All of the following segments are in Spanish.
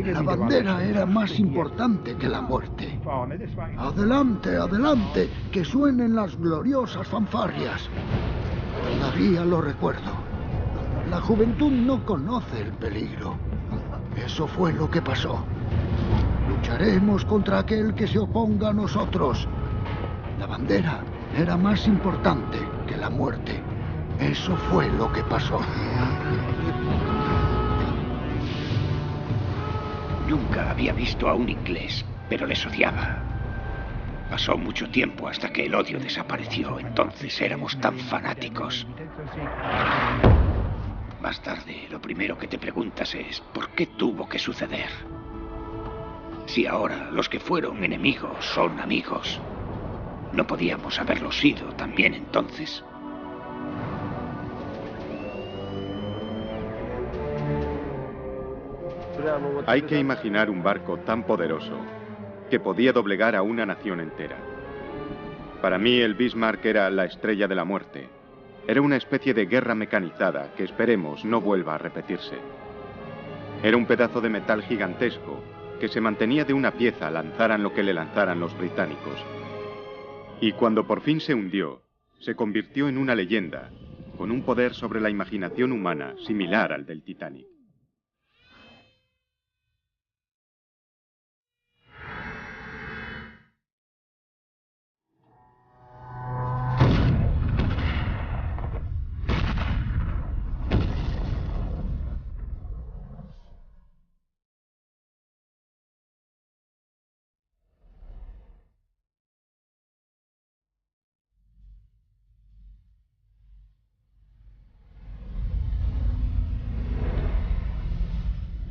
La bandera era más importante que la muerte. Adelante, adelante, que suenen las gloriosas fanfarrias. Todavía lo recuerdo. La juventud no conoce el peligro. Eso fue lo que pasó. Lucharemos contra aquel que se oponga a nosotros. La bandera era más importante que la muerte. Eso fue lo que pasó. Nunca había visto a un inglés, pero les odiaba. Pasó mucho tiempo hasta que el odio desapareció. Entonces éramos tan fanáticos. Más tarde, lo primero que te preguntas es ¿por qué tuvo que suceder? Si ahora los que fueron enemigos son amigos, ¿no podíamos haberlo sido también entonces? Hay que imaginar un barco tan poderoso que podía doblegar a una nación entera. Para mí el Bismarck era la estrella de la muerte. Era una especie de guerra mecanizada que esperemos no vuelva a repetirse. Era un pedazo de metal gigantesco que se mantenía de una pieza lanzaran lo que le lanzaran los británicos. Y cuando por fin se hundió, se convirtió en una leyenda, con un poder sobre la imaginación humana similar al del Titanic.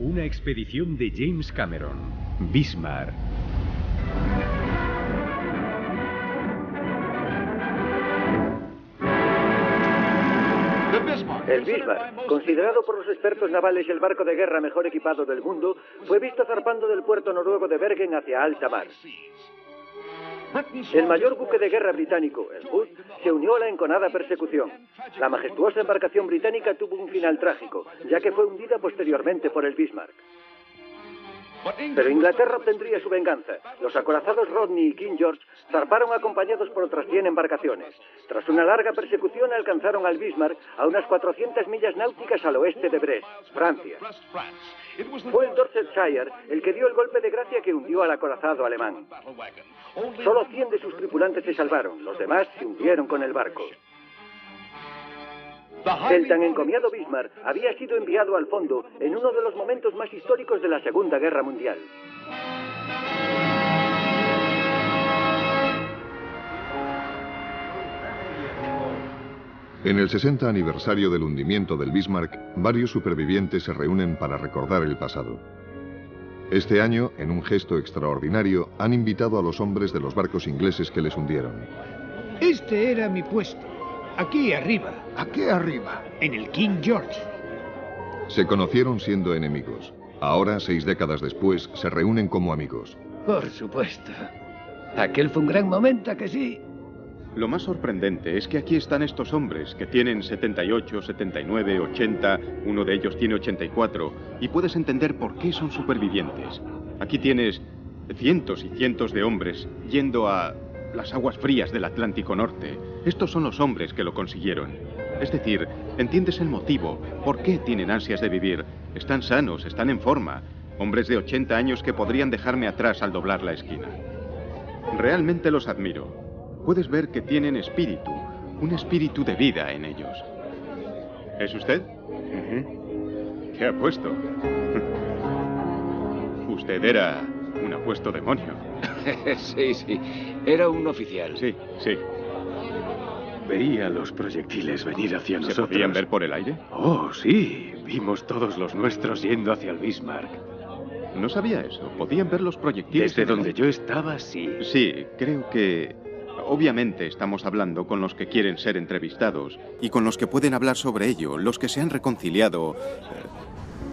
Una expedición de James Cameron, Bismarck. El Bismarck, considerado por los expertos navales el barco de guerra mejor equipado del mundo, fue visto zarpando del puerto noruego de Bergen hacia alta mar. El mayor buque de guerra británico, el Hood, se unió a la enconada persecución. La majestuosa embarcación británica tuvo un final trágico, ya que fue hundida posteriormente por el Bismarck. Pero Inglaterra obtendría su venganza. Los acorazados Rodney y King George zarparon acompañados por otras 100 embarcaciones. Tras una larga persecución alcanzaron al Bismarck a unas 400 millas náuticas al oeste de Brest, Francia. Fue el Dorsetshire el que dio el golpe de gracia que hundió al acorazado alemán. Solo 100 de sus tripulantes se salvaron, los demás se hundieron con el barco. El tan encomiado Bismarck había sido enviado al fondo en uno de los momentos más históricos de la Segunda Guerra Mundial. En el 60 aniversario del hundimiento del Bismarck, varios supervivientes se reúnen para recordar el pasado. Este año, en un gesto extraordinario, han invitado a los hombres de los barcos ingleses que les hundieron. Este era mi puesto. Aquí arriba. Aquí arriba. En el King George. Se conocieron siendo enemigos. Ahora, 6 décadas después, se reúnen como amigos. Por supuesto. Aquel fue un gran momento, ¿a que sí? Lo más sorprendente es que aquí están estos hombres que tienen 78, 79, 80, uno de ellos tiene 84, y puedes entender por qué son supervivientes. Aquí tienes cientos y cientos de hombres yendo a las aguas frías del Atlántico Norte. Estos son los hombres que lo consiguieron. Es decir, entiendes el motivo, por qué tienen ansias de vivir. Están sanos, están en forma. Hombres de 80 años que podrían dejarme atrás al doblar la esquina. Realmente los admiro. Puedes ver que tienen espíritu, un espíritu de vida en ellos. ¿Es usted? ¿Qué ha puesto? Usted era un apuesto demonio. Sí, sí. Era un oficial. Sí, sí. Veía los proyectiles venir hacia nosotros. ¿Se podían ver por el aire? Oh, sí. Vimos todos los nuestros yendo hacia el Bismarck. No sabía eso. ¿Podían ver los proyectiles? Desde donde yo estaba, sí. Sí, creo que... Obviamente estamos hablando con los que quieren ser entrevistados y con los que pueden hablar sobre ello, los que se han reconciliado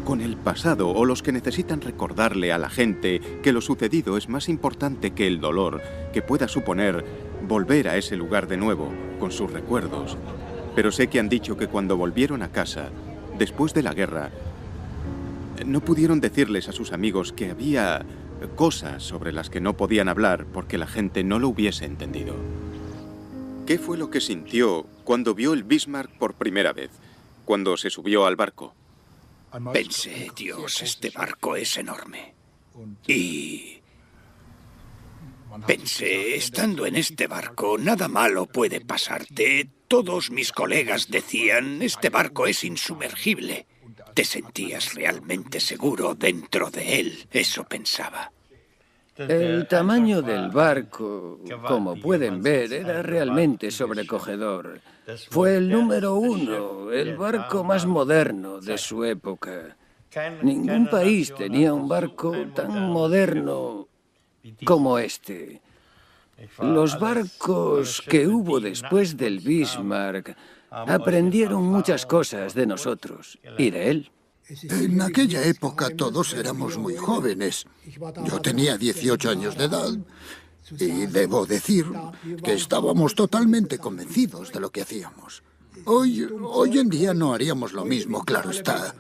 con el pasado o los que necesitan recordarle a la gente que lo sucedido es más importante que el dolor que pueda suponer volver a ese lugar de nuevo con sus recuerdos. Pero sé que han dicho que cuando volvieron a casa, después de la guerra, no pudieron decirles a sus amigos que había cosas sobre las que no podían hablar porque la gente no lo hubiese entendido. ¿Qué fue lo que sintió cuando vio el Bismarck por primera vez, cuando se subió al barco? Pensé, Dios, este barco es enorme. Y pensé, estando en este barco, nada malo puede pasarte. Todos mis colegas decían, este barco es insumergible. Te sentías realmente seguro dentro de él, eso pensaba. El tamaño del barco, como pueden ver, era realmente sobrecogedor. Fue el número 1, el barco más moderno de su época. Ningún país tenía un barco tan moderno como este. Los barcos que hubo después del Bismarck aprendieron muchas cosas de nosotros y de él. En aquella época todos éramos muy jóvenes. Yo tenía 18 años de edad y debo decir que estábamos totalmente convencidos de lo que hacíamos. Hoy en día no haríamos lo mismo, claro está.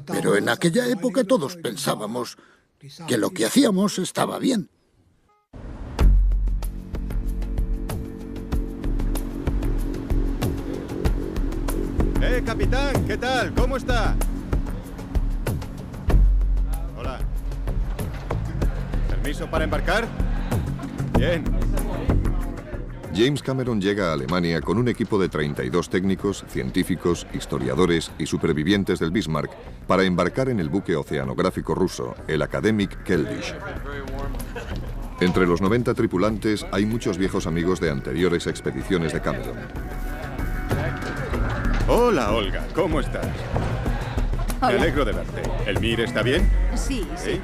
Pero en aquella época todos pensábamos que lo que hacíamos estaba bien. Capitán, ¿qué tal? ¿Cómo está? Hola. ¿Permiso para embarcar? Bien. James Cameron llega a Alemania con un equipo de 32 técnicos, científicos, historiadores y supervivientes del Bismarck para embarcar en el buque oceanográfico ruso, el Akademik Keldysh. Entre los 90 tripulantes hay muchos viejos amigos de anteriores expediciones de Cameron. Hola, Olga, ¿cómo estás? Hola. Me alegro de verte. ¿El Mir está bien? Sí, sí. ¿Sí?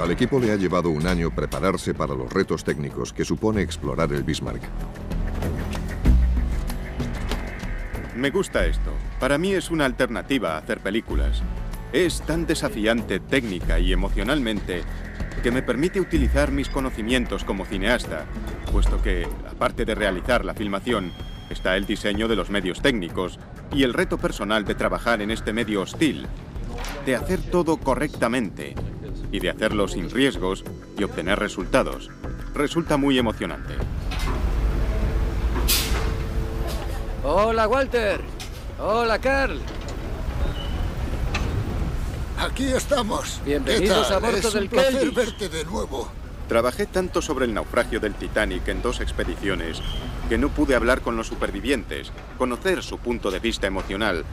Al equipo le ha llevado un año prepararse para los retos técnicos que supone explorar el Bismarck. Me gusta esto. Para mí es una alternativa a hacer películas. Es tan desafiante técnica y emocionalmente que me permite utilizar mis conocimientos como cineasta, puesto que, aparte de realizar la filmación, está el diseño de los medios técnicos y el reto personal de trabajar en este medio hostil, de hacer todo correctamente y de hacerlo sin riesgos y obtener resultados. Resulta muy emocionante. Hola, Walter. Hola, Carl. Aquí estamos. Bienvenidos ¿Qué tal? a bordo Es del un placer Keldysh. verte de nuevo. Trabajé tanto sobre el naufragio del Titanic en 2 expediciones que no pude hablar con los supervivientes, conocer su punto de vista emocional,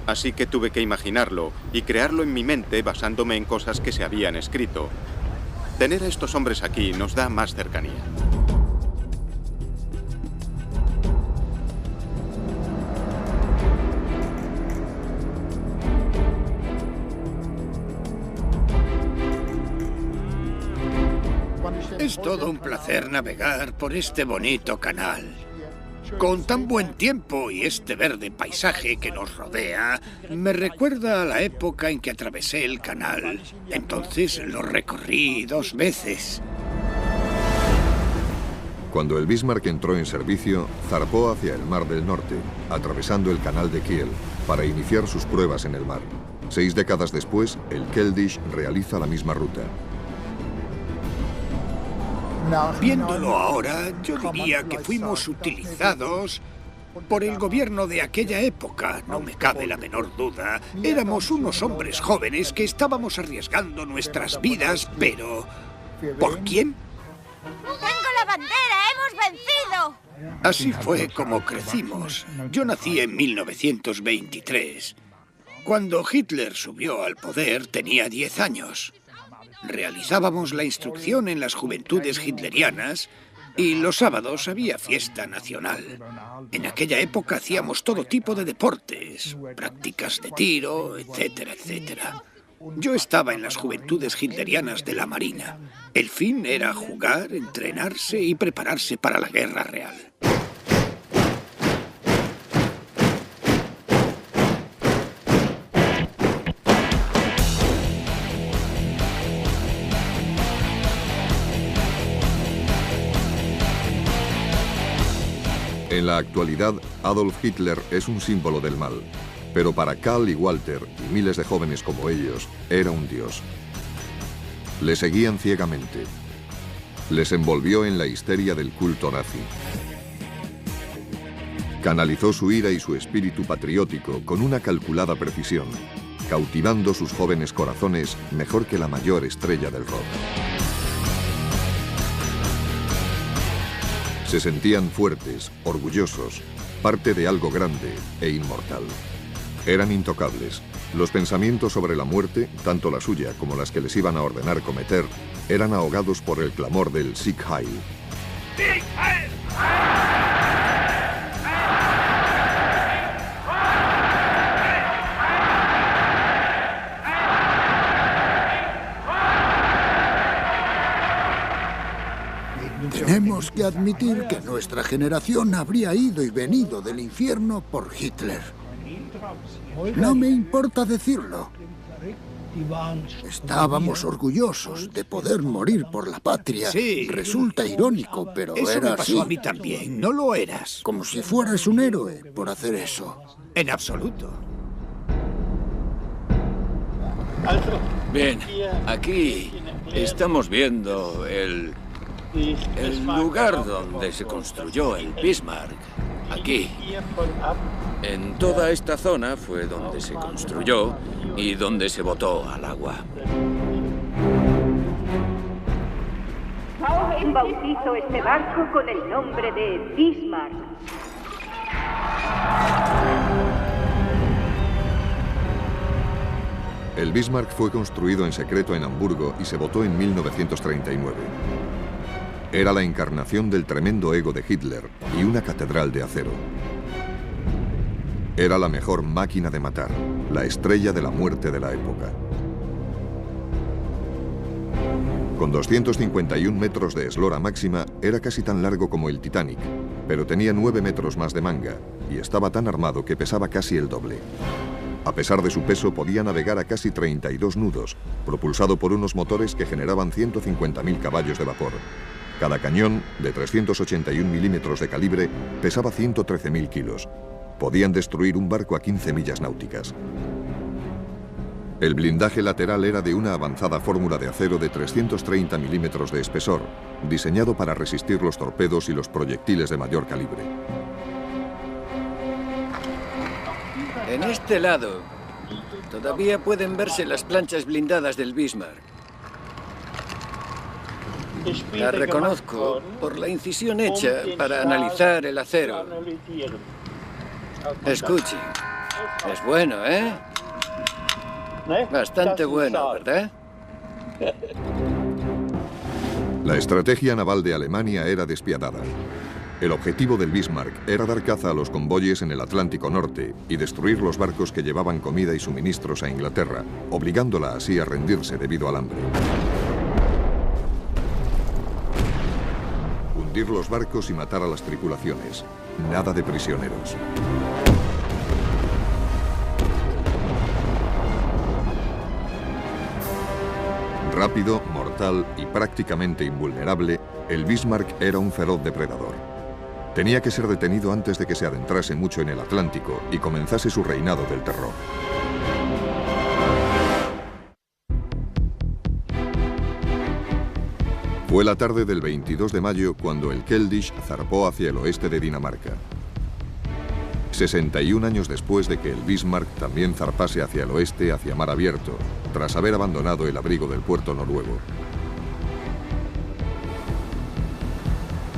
así que tuve que imaginarlo y crearlo en mi mente basándome en cosas que se habían escrito. Tener a estos hombres aquí nos da más cercanía. Es todo un placer navegar por este bonito canal. Con tan buen tiempo y este verde paisaje que nos rodea, me recuerda a la época en que atravesé el canal. Entonces lo recorrí 2 veces. Cuando el Bismarck entró en servicio, zarpó hacia el Mar del Norte, atravesando el canal de Kiel, para iniciar sus pruebas en el mar. 6 décadas después, el Keldysh realiza la misma ruta. Viéndolo ahora, yo diría que fuimos utilizados por el gobierno de aquella época, no me cabe la menor duda. Éramos unos hombres jóvenes que estábamos arriesgando nuestras vidas, pero ¿por quién? ¡Tengo la bandera! ¡Hemos vencido! Así fue como crecimos. Yo nací en 1923. Cuando Hitler subió al poder tenía 10 años. Realizábamos la instrucción en las juventudes hitlerianas y los sábados había fiesta nacional. En aquella época hacíamos todo tipo de deportes, prácticas de tiro, etcétera, etcétera. Yo estaba en las juventudes hitlerianas de la Marina. El fin era jugar, entrenarse y prepararse para la guerra real. En la actualidad, Adolf Hitler es un símbolo del mal, Pero para Karl y Walter, y miles de jóvenes como ellos, era un dios. Le seguían ciegamente. Les envolvió en la histeria del culto nazi. Canalizó su ira y su espíritu patriótico con una calculada precisión, cautivando sus jóvenes corazones mejor que la mayor estrella del rock. Se sentían fuertes, orgullosos, parte de algo grande e inmortal. Eran intocables. Los pensamientos sobre la muerte, tanto la suya como las que les iban a ordenar cometer, eran ahogados por el clamor del Sieg Heil. ¡Sieg Heil! Tenemos que admitir que nuestra generación habría ido y venido del infierno por Hitler. No me importa decirlo. Estábamos orgullosos de poder morir por la patria. Sí. Resulta irónico, pero Eso era me pasó así. a mí también. No lo eras. Como si fueras un héroe por hacer eso. En absoluto. Bien, aquí estamos viendo el lugar donde se construyó el Bismarck. Aquí. En toda esta zona fue donde se construyó y donde se botó al agua. Bautizo este barco con el nombre de Bismarck. El Bismarck fue construido en secreto en Hamburgo y se botó en 1939. Era la encarnación del tremendo ego de Hitler y una catedral de acero. Era la mejor máquina de matar, la estrella de la muerte de la época. Con 251 metros de eslora máxima, era casi tan largo como el Titanic, pero tenía 9 metros más de manga y estaba tan armado que pesaba casi el doble. A pesar de su peso, podía navegar a casi 32 nudos, propulsado por unos motores que generaban 150.000 caballos de vapor. Cada cañón, de 381 milímetros de calibre, pesaba 113.000 kilos. Podían destruir un barco a 15 millas náuticas. El blindaje lateral era de una avanzada fórmula de acero de 330 milímetros de espesor, diseñado para resistir los torpedos y los proyectiles de mayor calibre. En este lado, todavía pueden verse las planchas blindadas del Bismarck. La reconozco por la incisión hecha para analizar el acero. Escuchen, es bueno, ¿eh? Bastante bueno, ¿verdad? La estrategia naval de Alemania era despiadada. El objetivo del Bismarck era dar caza a los convoyes en el Atlántico Norte y destruir los barcos que llevaban comida y suministros a Inglaterra, obligándola así a rendirse debido al hambre. Hundir los barcos y matar a las tripulaciones. Nada de prisioneros. Rápido, mortal y prácticamente invulnerable, el Bismarck era un feroz depredador. Tenía que ser detenido antes de que se adentrase mucho en el Atlántico y comenzase su reinado del terror. Fue la tarde del 22 de mayo cuando el Keldysh zarpó hacia el oeste de Dinamarca. 61 años después de que el Bismarck también zarpase hacia el oeste, hacia mar abierto, tras haber abandonado el abrigo del puerto noruego.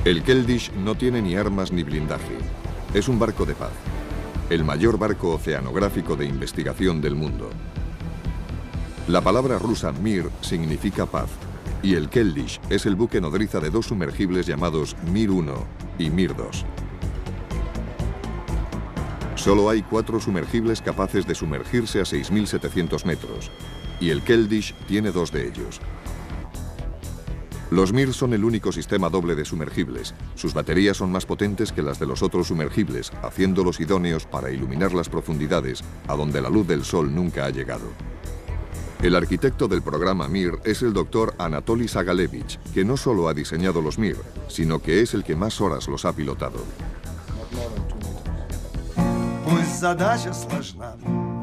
El Keldysh no tiene ni armas ni blindaje. Es un barco de paz. El mayor barco oceanográfico de investigación del mundo. La palabra rusa Mir significa paz. Y el Keldysh es el buque nodriza de dos sumergibles llamados Mir 1 y Mir 2. Solo hay 4 sumergibles capaces de sumergirse a 6.700 metros. Y el Keldysh tiene 2 de ellos. Los Mir son el único sistema doble de sumergibles. Sus baterías son más potentes que las de los otros sumergibles, haciéndolos idóneos para iluminar las profundidades a donde la luz del sol nunca ha llegado. El arquitecto del programa Mir es el doctor Anatoly Sagalevich, que no solo ha diseñado los Mir, sino que es el que más horas los ha pilotado. Pues задача сложна.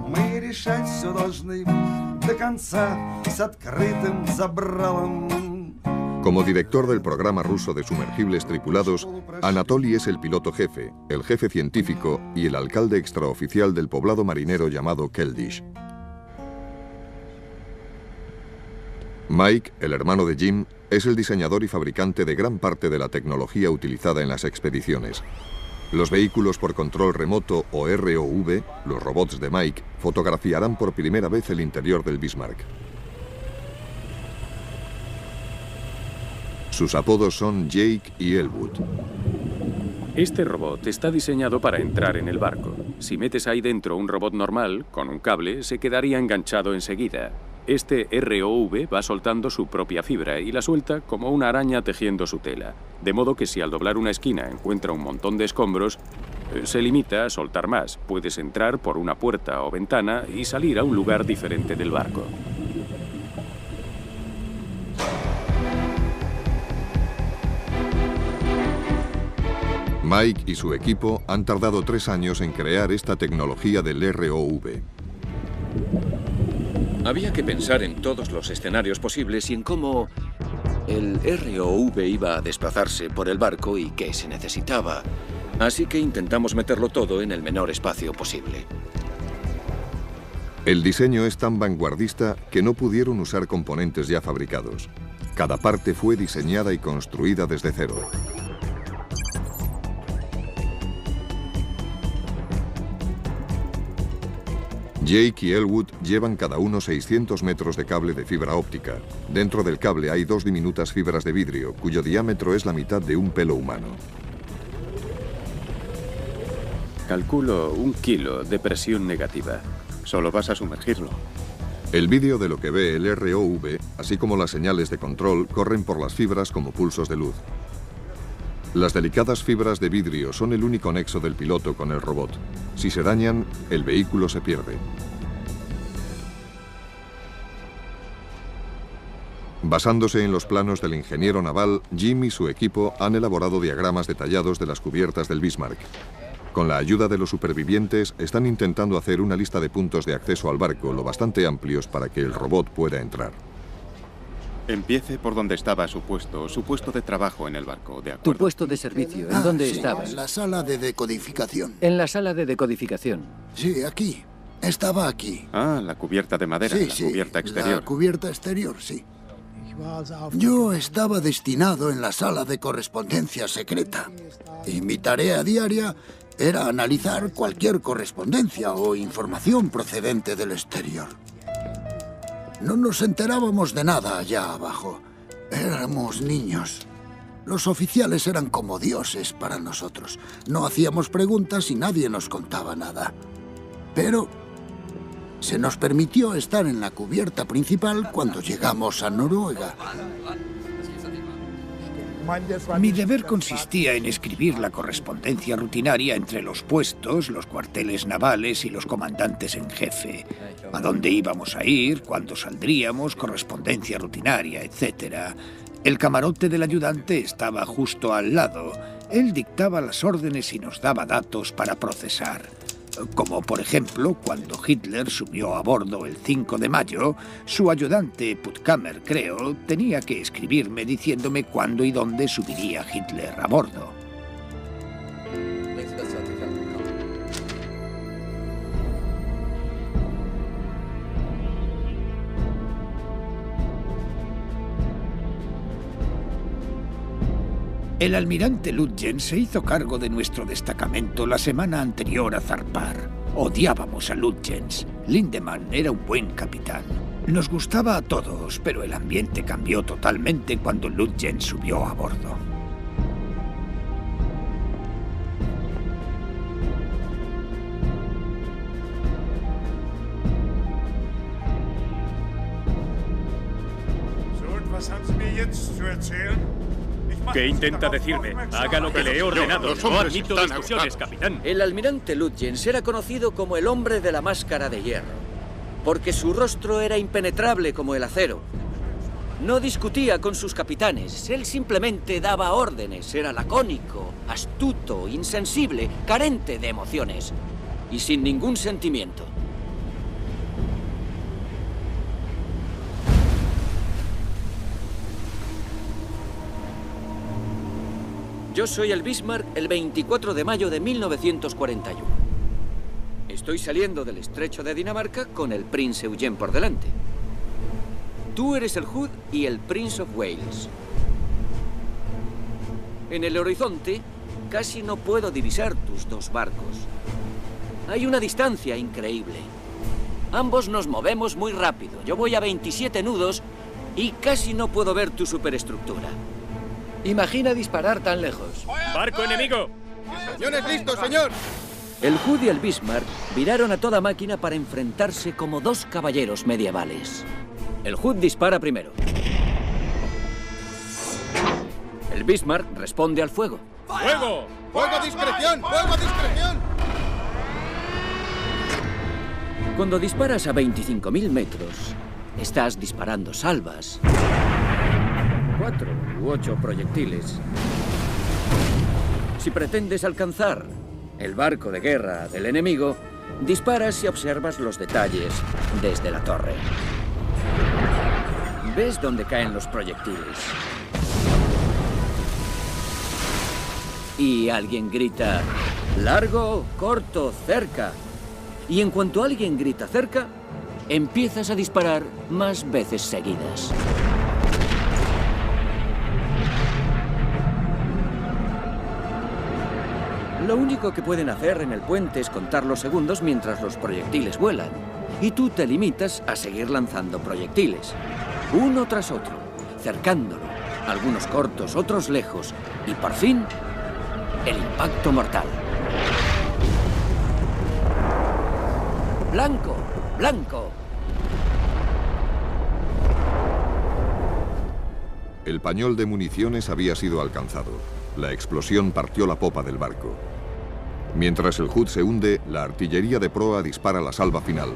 Мы решать все должны до конца с открытым забралом. Como director del programa ruso de sumergibles tripulados, Anatoly es el piloto jefe, el jefe científico y el alcalde extraoficial del poblado marinero llamado Keldysh. Mike, el hermano de Jim, es el diseñador y fabricante de gran parte de la tecnología utilizada en las expediciones. Los vehículos por control remoto o ROV, los robots de Mike, fotografiarán por primera vez el interior del Bismarck. Sus apodos son Jake y Elwood. Este robot está diseñado para entrar en el barco. Si metes ahí dentro un robot normal, con un cable, se quedaría enganchado enseguida. Este ROV va soltando su propia fibra y la suelta como una araña tejiendo su tela. De modo que si al doblar una esquina encuentra un montón de escombros, se limita a soltar más. Puedes entrar por una puerta o ventana y salir a un lugar diferente del barco. Mike y su equipo han tardado 3 años en crear esta tecnología del ROV. Había que pensar en todos los escenarios posibles y en cómo el ROV iba a desplazarse por el barco y qué se necesitaba. Así que intentamos meterlo todo en el menor espacio posible. El diseño es tan vanguardista que no pudieron usar componentes ya fabricados. Cada parte fue diseñada y construida desde cero. Jake y Elwood llevan cada uno 600 metros de cable de fibra óptica. Dentro del cable hay 2 diminutas fibras de vidrio, cuyo diámetro es la mitad de un pelo humano. Calculo 1 kilo de presión negativa. Solo vas a sumergirlo. El vídeo de lo que ve el ROV, así como las señales de control, corren por las fibras como pulsos de luz. Las delicadas fibras de vidrio son el único nexo del piloto con el robot. Si se dañan, el vehículo se pierde. Basándose en los planos del ingeniero naval, Jim y su equipo han elaborado diagramas detallados de las cubiertas del Bismarck. Con la ayuda de los supervivientes, están intentando hacer una lista de puntos de acceso al barco lo bastante amplios para que el robot pueda entrar. Empiece por donde estaba su puesto de trabajo en el barco, ¿de acuerdo? Tu puesto de servicio, ¿en dónde estabas? En la sala de decodificación. En la sala de decodificación. Sí, aquí. Estaba aquí. Ah, la cubierta de madera, Sí, la cubierta exterior. La cubierta exterior, sí. Yo estaba destinado en la sala de correspondencia secreta. Y mi tarea diaria era analizar cualquier correspondencia o información procedente del exterior. No nos enterábamos de nada allá abajo. Éramos niños. Los oficiales eran como dioses para nosotros. No hacíamos preguntas y nadie nos contaba nada. Pero se nos permitió estar en la cubierta principal cuando llegamos a Noruega. Mi deber consistía en escribir la correspondencia rutinaria entre los puestos, los cuarteles navales y los comandantes en jefe. A dónde íbamos a ir, cuándo saldríamos, correspondencia rutinaria, etc. El camarote del ayudante estaba justo al lado. Él dictaba las órdenes y nos daba datos para procesar. Como, por ejemplo, cuando Hitler subió a bordo el 5 de mayo, su ayudante, Puttkamer, creo, tenía que escribirme diciéndome cuándo y dónde subiría Hitler a bordo. El almirante Lutzen se hizo cargo de nuestro destacamento la semana anterior a zarpar. Odiábamos a Lutzen. Lindemann era un buen capitán. Nos gustaba a todos, pero el ambiente cambió totalmente cuando Lutzen subió a bordo. ¿Qué intenta decirme? Haga lo que le he ordenado. No admito discusiones, capitán. El almirante Lutzen era conocido como el hombre de la máscara de hierro, porque su rostro era impenetrable como el acero. No discutía con sus capitanes, él simplemente daba órdenes. Era lacónico, astuto, insensible, carente de emociones. y sin ningún sentimiento. Yo soy el Bismarck el 24 de mayo de 1941. Estoy saliendo del estrecho de Dinamarca con el Prince Eugen por delante. Tú eres el Hood y el Prince of Wales. En el horizonte casi no puedo divisar tus dos barcos. Hay una distancia increíble. Ambos nos movemos muy rápido. Yo voy a 27 nudos y casi no puedo ver tu superestructura. Imagina disparar tan lejos. ¡Barco enemigo! ¡Cañones listos, señor! El Hood y el Bismarck viraron a toda máquina para enfrentarse como dos caballeros medievales. El Hood dispara primero. El Bismarck responde al fuego. ¡Fuego! ¡Fuego a discreción! ¡Fuego a discreción! Cuando disparas a 25.000 metros, estás disparando salvas. 4 u 8 proyectiles. Si pretendes alcanzar el barco de guerra del enemigo, disparas y observas los detalles desde la torre. Ves dónde caen los proyectiles. Y alguien grita, largo, corto, cerca. Y en cuanto alguien grita cerca, empiezas a disparar más veces seguidas. Lo único que pueden hacer en el puente es contar los segundos mientras los proyectiles vuelan. Y tú te limitas a seguir lanzando proyectiles, uno tras otro, cercándolo, algunos cortos, otros lejos, y por fin, el impacto mortal. ¡Blanco! ¡Blanco! El pañol de municiones había sido alcanzado. La explosión partió la popa del barco. Mientras el Hood se hunde, la artillería de proa dispara la salva final.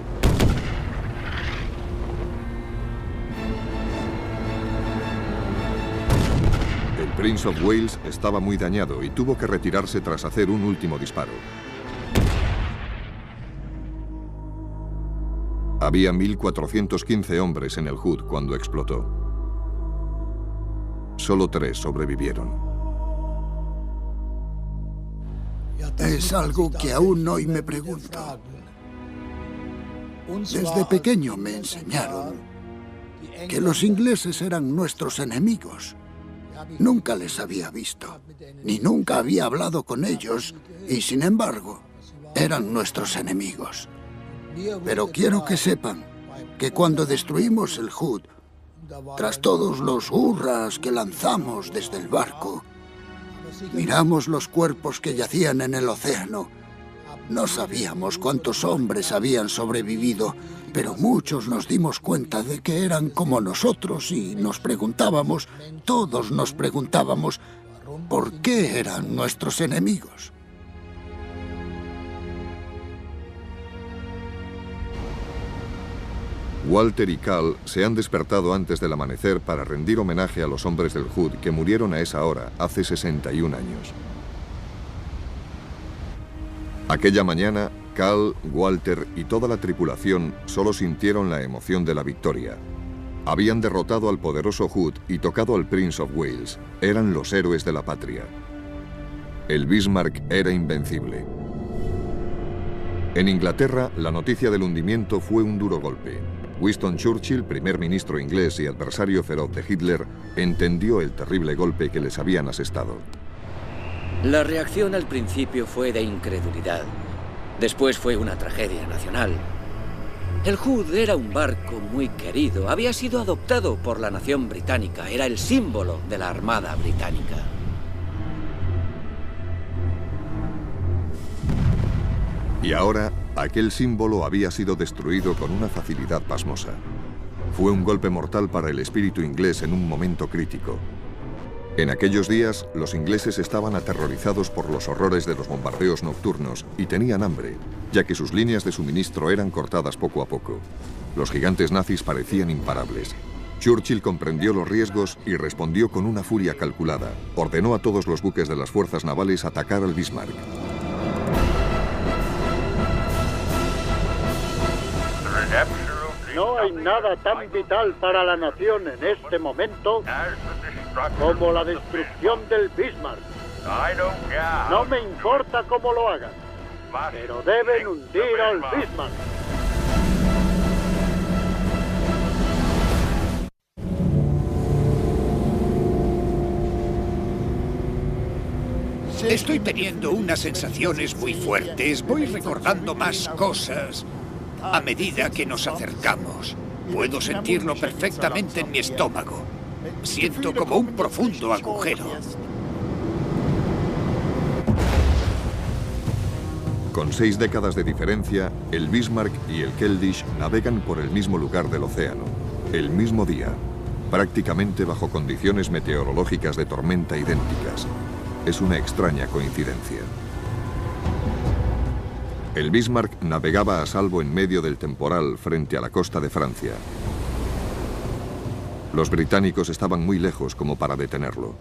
El Prince of Wales estaba muy dañado y tuvo que retirarse tras hacer un último disparo. Había 1.415 hombres en el Hood cuando explotó. Solo 3 sobrevivieron. Es algo que aún hoy me pregunto. Desde pequeño me enseñaron que los ingleses eran nuestros enemigos. Nunca les había visto, ni nunca había hablado con ellos, y sin embargo, eran nuestros enemigos. Pero quiero que sepan que cuando destruimos el Hood, tras todos los hurras que lanzamos desde el barco, miramos los cuerpos que yacían en el océano. No sabíamos cuántos hombres habían sobrevivido, pero muchos nos dimos cuenta de que eran como nosotros y nos preguntábamos, todos nos preguntábamos, ¿por qué eran nuestros enemigos? Walter y Cal se han despertado antes del amanecer para rendir homenaje a los hombres del Hood que murieron a esa hora, hace 61 años. Aquella mañana, Cal, Walter y toda la tripulación solo sintieron la emoción de la victoria. Habían derrotado al poderoso Hood y tocado al Prince of Wales. Eran los héroes de la patria. El Bismarck era invencible. En Inglaterra, la noticia del hundimiento fue un duro golpe. Winston Churchill, primer ministro inglés y adversario feroz de Hitler, entendió el terrible golpe que les habían asestado. La reacción al principio fue de incredulidad. Después fue una tragedia nacional. El Hood era un barco muy querido. Había sido adoptado por la nación británica. Era el símbolo de la Armada británica. Y ahora, aquel símbolo había sido destruido con una facilidad pasmosa. Fue un golpe mortal para el espíritu inglés en un momento crítico. En aquellos días, los ingleses estaban aterrorizados por los horrores de los bombardeos nocturnos y tenían hambre, ya que sus líneas de suministro eran cortadas poco a poco. Los gigantes nazis parecían imparables. Churchill comprendió los riesgos y respondió con una furia calculada. Ordenó a todos los buques de las fuerzas navales atacar al Bismarck. No hay nada tan vital para la nación en este momento como la destrucción del Bismarck. No me importa cómo lo hagan, pero deben hundir al Bismarck. Estoy teniendo unas sensaciones muy fuertes. Voy recordando más cosas a medida que nos acercamos. Puedo sentirlo perfectamente en mi estómago. Siento como un profundo agujero. Con 6 décadas de diferencia, el Bismarck y el Keldysh navegan por el mismo lugar del océano, el mismo día, prácticamente bajo condiciones meteorológicas de tormenta idénticas. Es una extraña coincidencia. El Bismarck navegaba a salvo en medio del temporal frente a la costa de Francia. Los británicos estaban muy lejos como para detenerlo.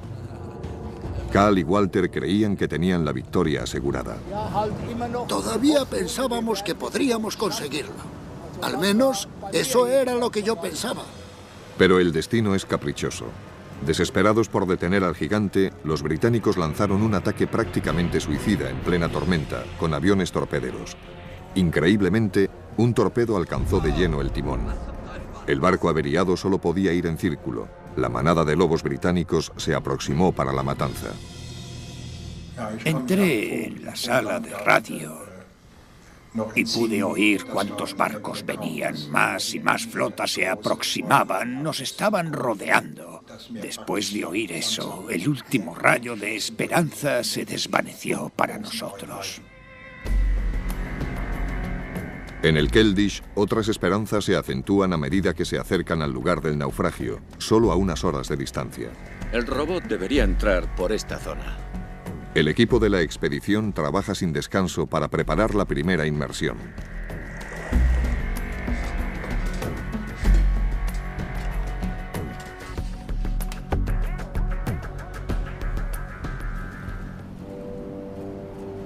Cal y Walter creían que tenían la victoria asegurada. Todavía pensábamos que podríamos conseguirlo. Al menos eso era lo que yo pensaba. Pero el destino es caprichoso. Desesperados por detener al gigante, los británicos lanzaron un ataque prácticamente suicida en plena tormenta, con aviones torpederos. Increíblemente, un torpedo alcanzó de lleno el timón. El barco averiado solo podía ir en círculo. La manada de lobos británicos se aproximó para la matanza. Entré en la sala de radio y pude oír cuántos barcos venían. Más y más flotas se aproximaban, nos estaban rodeando. Después de oír eso, el último rayo de esperanza se desvaneció para nosotros. En el Keldysh, otras esperanzas se acentúan a medida que se acercan al lugar del naufragio, solo a unas horas de distancia. El robot debería entrar por esta zona. El equipo de la expedición trabaja sin descanso para preparar la primera inmersión.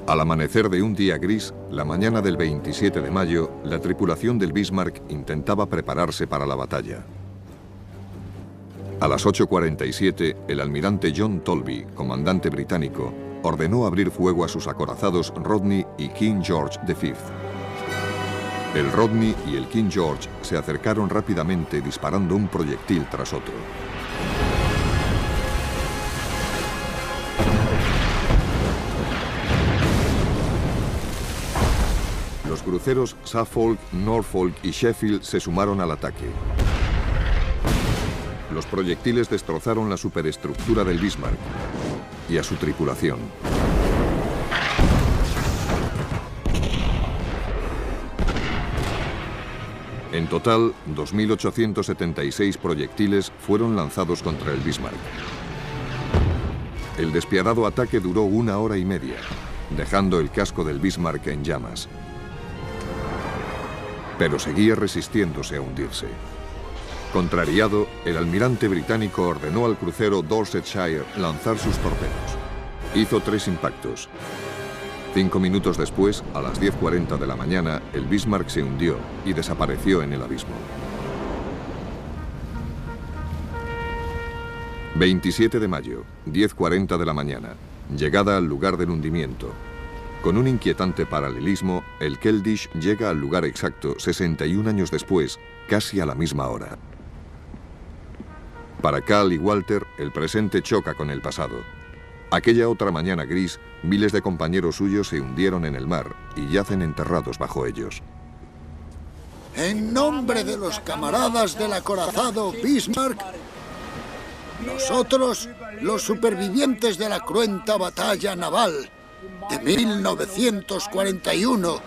Al amanecer de un día gris, la mañana del 27 de mayo, la tripulación del Bismarck intentaba prepararse para la batalla. A las 8:47, el almirante John Tolby, comandante británico, ordenó abrir fuego a sus acorazados Rodney y King George V. El Rodney y el King George se acercaron rápidamente disparando un proyectil tras otro. Los cruceros Suffolk, Norfolk y Sheffield se sumaron al ataque. Los proyectiles destrozaron la superestructura del Bismarck y a su tripulación. En total, 2.876 proyectiles fueron lanzados contra el Bismarck. El despiadado ataque duró 1 hora y media, dejando el casco del Bismarck en llamas. Pero seguía resistiéndose a hundirse. Contrariado, el almirante británico ordenó al crucero Dorsetshire lanzar sus torpedos. Hizo 3 impactos. 5 minutos después, a las 10:40 de la mañana, el Bismarck se hundió y desapareció en el abismo. 27 de mayo, 10:40 de la mañana. Llegada al lugar del hundimiento. Con un inquietante paralelismo, el Keldysh llega al lugar exacto 61 años después, casi a la misma hora. Para Cal y Walter, el presente choca con el pasado. Aquella otra mañana gris, miles de compañeros suyos se hundieron en el mar y yacen enterrados bajo ellos. En nombre de los camaradas del acorazado Bismarck, nosotros, los supervivientes de la cruenta batalla naval de 1941,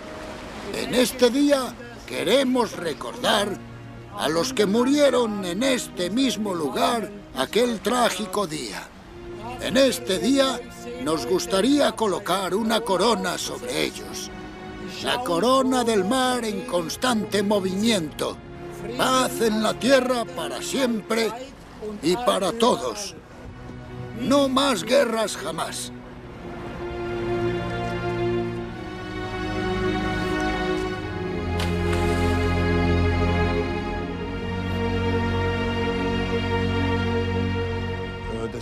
en este día queremos recordar a los que murieron en este mismo lugar aquel trágico día. En este día nos gustaría colocar una corona sobre ellos. La corona del mar en constante movimiento. Paz en la tierra para siempre y para todos. No más guerras jamás.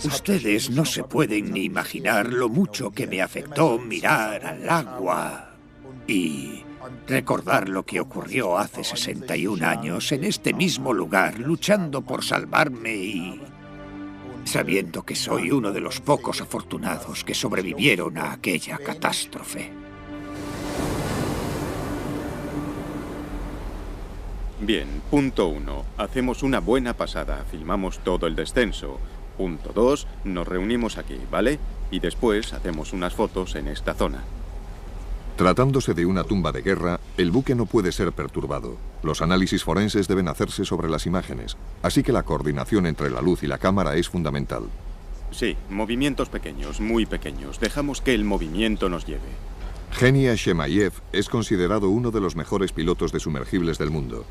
Ustedes no se pueden ni imaginar lo mucho que me afectó mirar al agua y recordar lo que ocurrió hace 61 años en este mismo lugar, luchando por salvarme y sabiendo que soy uno de los pocos afortunados que sobrevivieron a aquella catástrofe. Bien, punto 1. Hacemos una buena pasada, filmamos todo el descenso. Punto 2. Nos reunimos aquí, ¿vale? Y después hacemos unas fotos en esta zona. Tratándose de una tumba de guerra, el buque no puede ser perturbado. Los análisis forenses deben hacerse sobre las imágenes, así que la coordinación entre la luz y la cámara es fundamental. Sí, movimientos pequeños, muy pequeños. Dejamos que el movimiento nos lleve. Genia Shemaev es considerado uno de los mejores pilotos de sumergibles del mundo.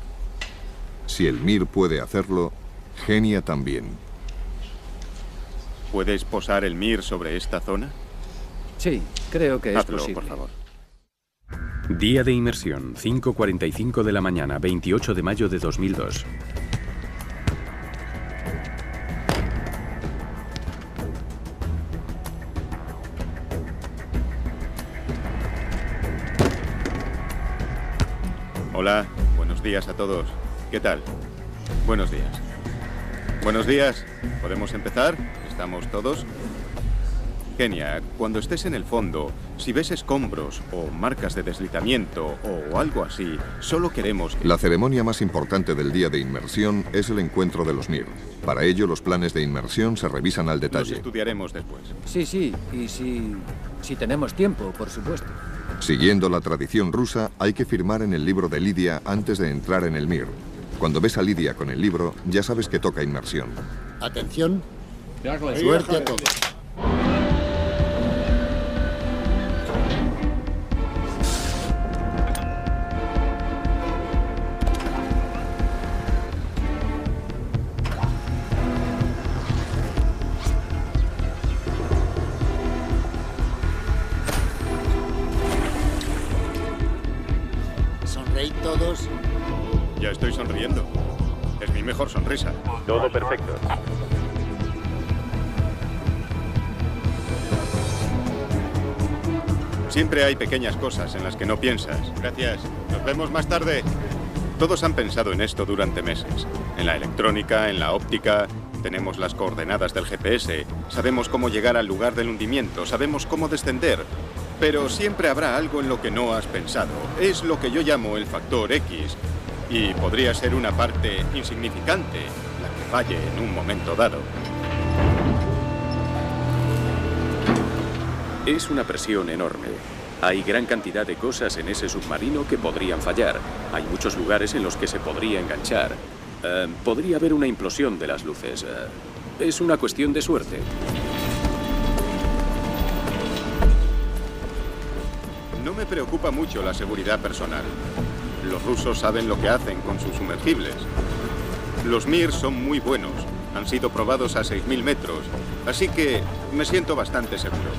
Si el Mir puede hacerlo, Genia también. ¿Puedes posar el Mir sobre esta zona? Sí, creo que es posible. Por favor. Día de inmersión, 5:45 de la mañana, 28 de mayo de 2002. Hola, buenos días a todos. ¿Qué tal? Buenos días. Buenos días. ¿Podemos empezar? ¿Estamos todos? Genia, cuando estés en el fondo, si ves escombros o marcas de deslizamiento o algo así, solo queremos que... La ceremonia más importante del día de inmersión es el encuentro de los Mir. Para ello, los planes de inmersión se revisan al detalle. Los estudiaremos después. Sí, y si tenemos tiempo, por supuesto. Siguiendo la tradición rusa, hay que firmar en el libro de Lidia antes de entrar en el Mir. Cuando ves a Lidia con el libro, ya sabes que toca inmersión. Atención. Suerte a todos. Sonreíd todos. Ya estoy sonriendo. Es mi mejor sonrisa. Todo perfecto. Siempre hay pequeñas cosas en las que no piensas. Gracias. Nos vemos más tarde. Todos han pensado en esto durante meses. En la electrónica, en la óptica. Tenemos las coordenadas del GPS. Sabemos cómo llegar al lugar del hundimiento. Sabemos cómo descender. Pero siempre habrá algo en lo que no has pensado. Es lo que yo llamo el factor X. Y podría ser una parte insignificante la que falle en un momento dado. Es una presión enorme. Hay gran cantidad de cosas en ese submarino que podrían fallar. Hay muchos lugares en los que se podría enganchar. Podría haber una implosión de las luces. Es una cuestión de suerte. No me preocupa mucho la seguridad personal. Los rusos saben lo que hacen con sus sumergibles. Los Mir son muy buenos. Han sido probados a 6.000 metros. Así que me siento bastante seguro.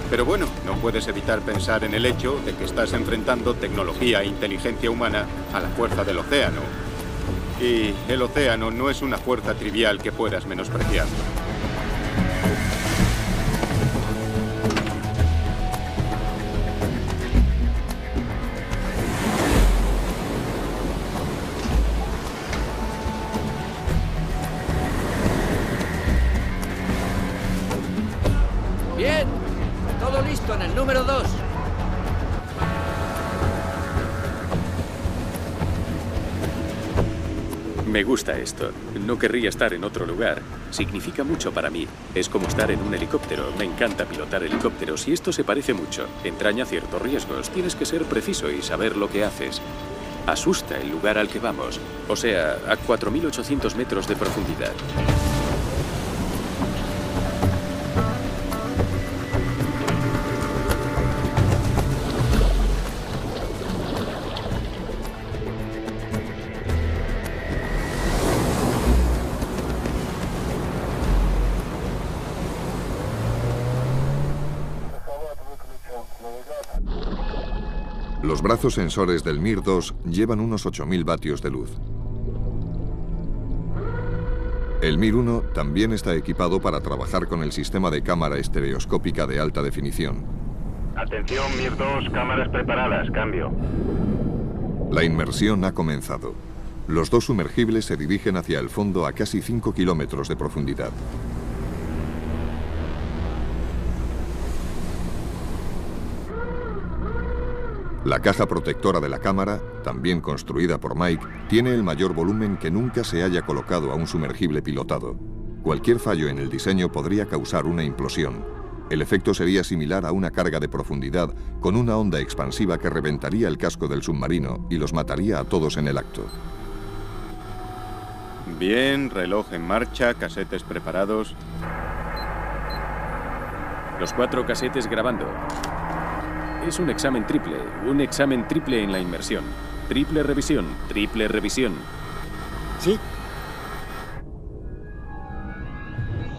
Pero bueno, no puedes evitar pensar en el hecho de que estás enfrentando tecnología e inteligencia humana a la fuerza del océano. Y el océano no es una fuerza trivial que puedas menospreciar. Bien, todo listo en el número 2. Me gusta esto. No querría estar en otro lugar. Significa mucho para mí. Es como estar en un helicóptero. Me encanta pilotar helicópteros y esto se parece mucho. Entraña ciertos riesgos. Tienes que ser preciso y saber lo que haces. Asusta el lugar al que vamos. O sea, a 4.800 metros de profundidad. Los brazos sensores del Mir 2 llevan unos 8.000 vatios de luz. El Mir-1 también está equipado para trabajar con el sistema de cámara estereoscópica de alta definición. Atención, Mir-2, cámaras preparadas, cambio. La inmersión ha comenzado. Los dos sumergibles se dirigen hacia el fondo a casi 5 kilómetros de profundidad. La caja protectora de la cámara, también construida por Mike, tiene el mayor volumen que nunca se haya colocado a un sumergible pilotado. Cualquier fallo en el diseño podría causar una implosión. El efecto sería similar a una carga de profundidad con una onda expansiva que reventaría el casco del submarino y los mataría a todos en el acto. Bien, reloj en marcha, casetes preparados. Los 4 casetes grabando. Es un examen triple en la inmersión. Triple revisión. Sí.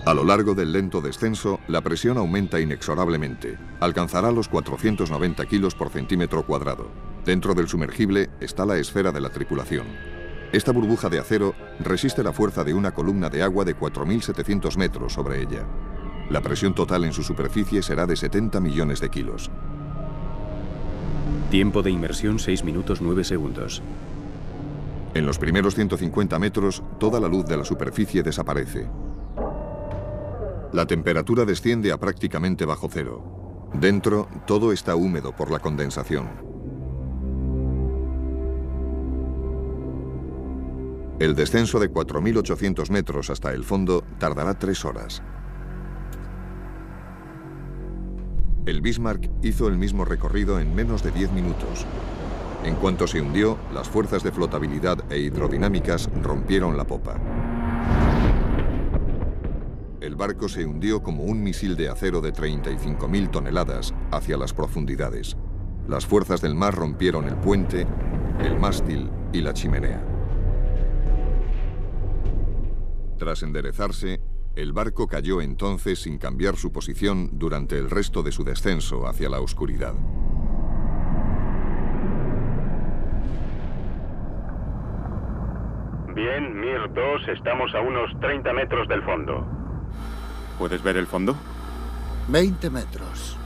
A lo largo del lento descenso, la presión aumenta inexorablemente. Alcanzará los 490 kilos por centímetro cuadrado. Dentro del sumergible está la esfera de la tripulación. Esta burbuja de acero resiste la fuerza de una columna de agua de 4.700 metros sobre ella. La presión total en su superficie será de 70 millones de kilos. Tiempo de inmersión 6 minutos 9 segundos. En los primeros 150 metros, toda la luz de la superficie desaparece. La temperatura desciende a prácticamente bajo cero. Dentro, todo está húmedo por la condensación. El descenso de 4.800 metros hasta el fondo tardará 3 horas. El Bismarck hizo el mismo recorrido en menos de 10 minutos. En cuanto se hundió, las fuerzas de flotabilidad e hidrodinámicas rompieron la popa. El barco se hundió como un misil de acero de 35.000 toneladas hacia las profundidades. Las fuerzas del mar rompieron el puente, el mástil y la chimenea. Tras enderezarse, el barco cayó entonces sin cambiar su posición durante el resto de su descenso hacia la oscuridad. Bien, Mir-2, estamos a unos 30 metros del fondo. ¿Puedes ver el fondo? 20 metros.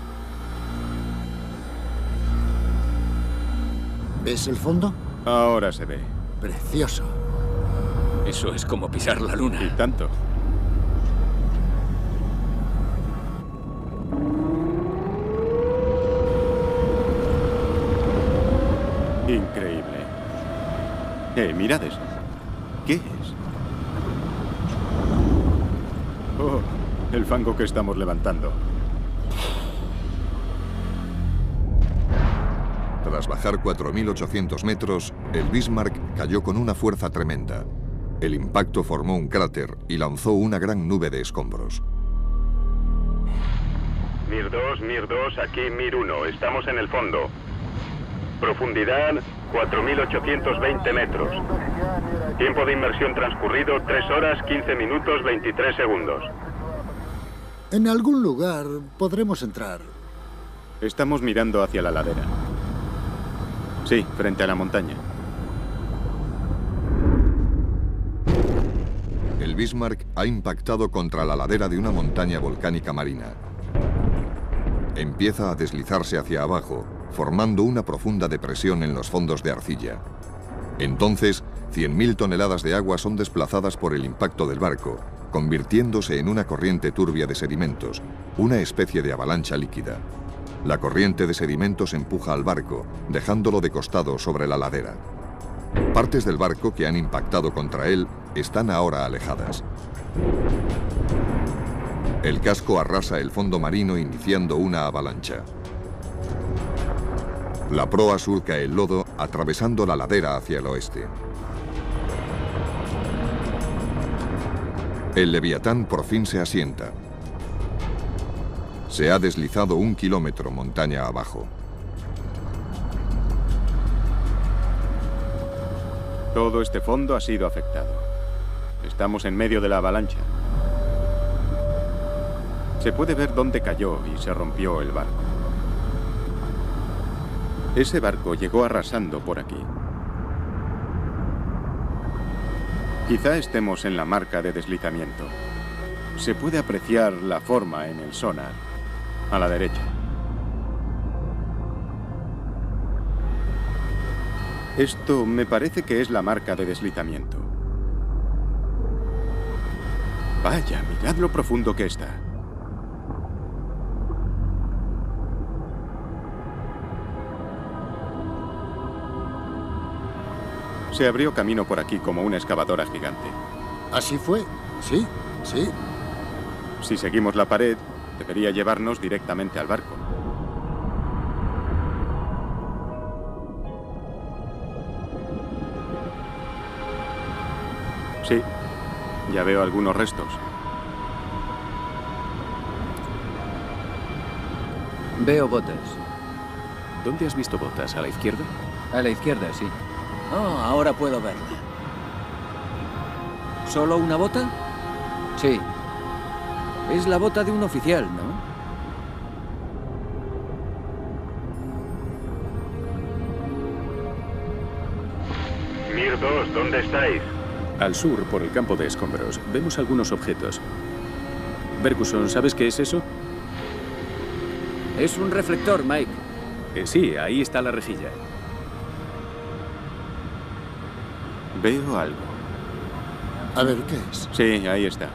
¿Ves el fondo? Ahora se ve. Precioso. Eso es como pisar la luna. Y tanto. Increíble. Mirad eso. ¿Qué es? Oh, el fango que estamos levantando. Tras bajar 4.800 metros, el Bismarck cayó con una fuerza tremenda. El impacto formó un cráter y lanzó una gran nube de escombros. Mir-2, aquí Mir-1, estamos en el fondo. Profundidad, 4.820 metros. Tiempo de inmersión transcurrido, 3 horas, 15 minutos, 23 segundos. En algún lugar podremos entrar. Estamos mirando hacia la ladera. Sí, frente a la montaña. El Bismarck ha impactado contra la ladera de una montaña volcánica marina. Empieza a deslizarse hacia abajo, formando una profunda depresión en los fondos de arcilla. Entonces, 100.000 toneladas de agua son desplazadas por el impacto del barco, convirtiéndose en una corriente turbia de sedimentos, una especie de avalancha líquida. La corriente de sedimentos empuja al barco, dejándolo de costado sobre la ladera. Partes del barco que han impactado contra él están ahora alejadas. El casco arrasa el fondo marino iniciando una avalancha. La proa surca el lodo atravesando la ladera hacia el oeste. El Leviatán por fin se asienta. Se ha deslizado 1 kilómetro montaña abajo. Todo este fondo ha sido afectado. Estamos en medio de la avalancha. Se puede ver dónde cayó y se rompió el barco. Ese barco llegó arrasando por aquí. Quizá estemos en la marca de deslizamiento. Se puede apreciar la forma en el sonar, a la derecha. Esto me parece que es la marca de deslizamiento. Vaya, mirad lo profundo que está. Se abrió camino por aquí como una excavadora gigante. Así fue, sí, sí. Si seguimos la pared, debería llevarnos directamente al barco. Sí, ya veo algunos restos. Veo botas. ¿Dónde has visto botas? ¿A la izquierda? A la izquierda, sí. Oh, ahora puedo verla. ¿Solo una bota? Sí. Es la bota de un oficial, ¿no? Mir 2, ¿dónde estáis? Al sur, por el campo de escombros, vemos algunos objetos. Berguson, ¿sabes qué es eso? Es un reflector, Mike. Sí, ahí está la rejilla. Veo algo. A ver, ¿qué es? Sí, ahí está.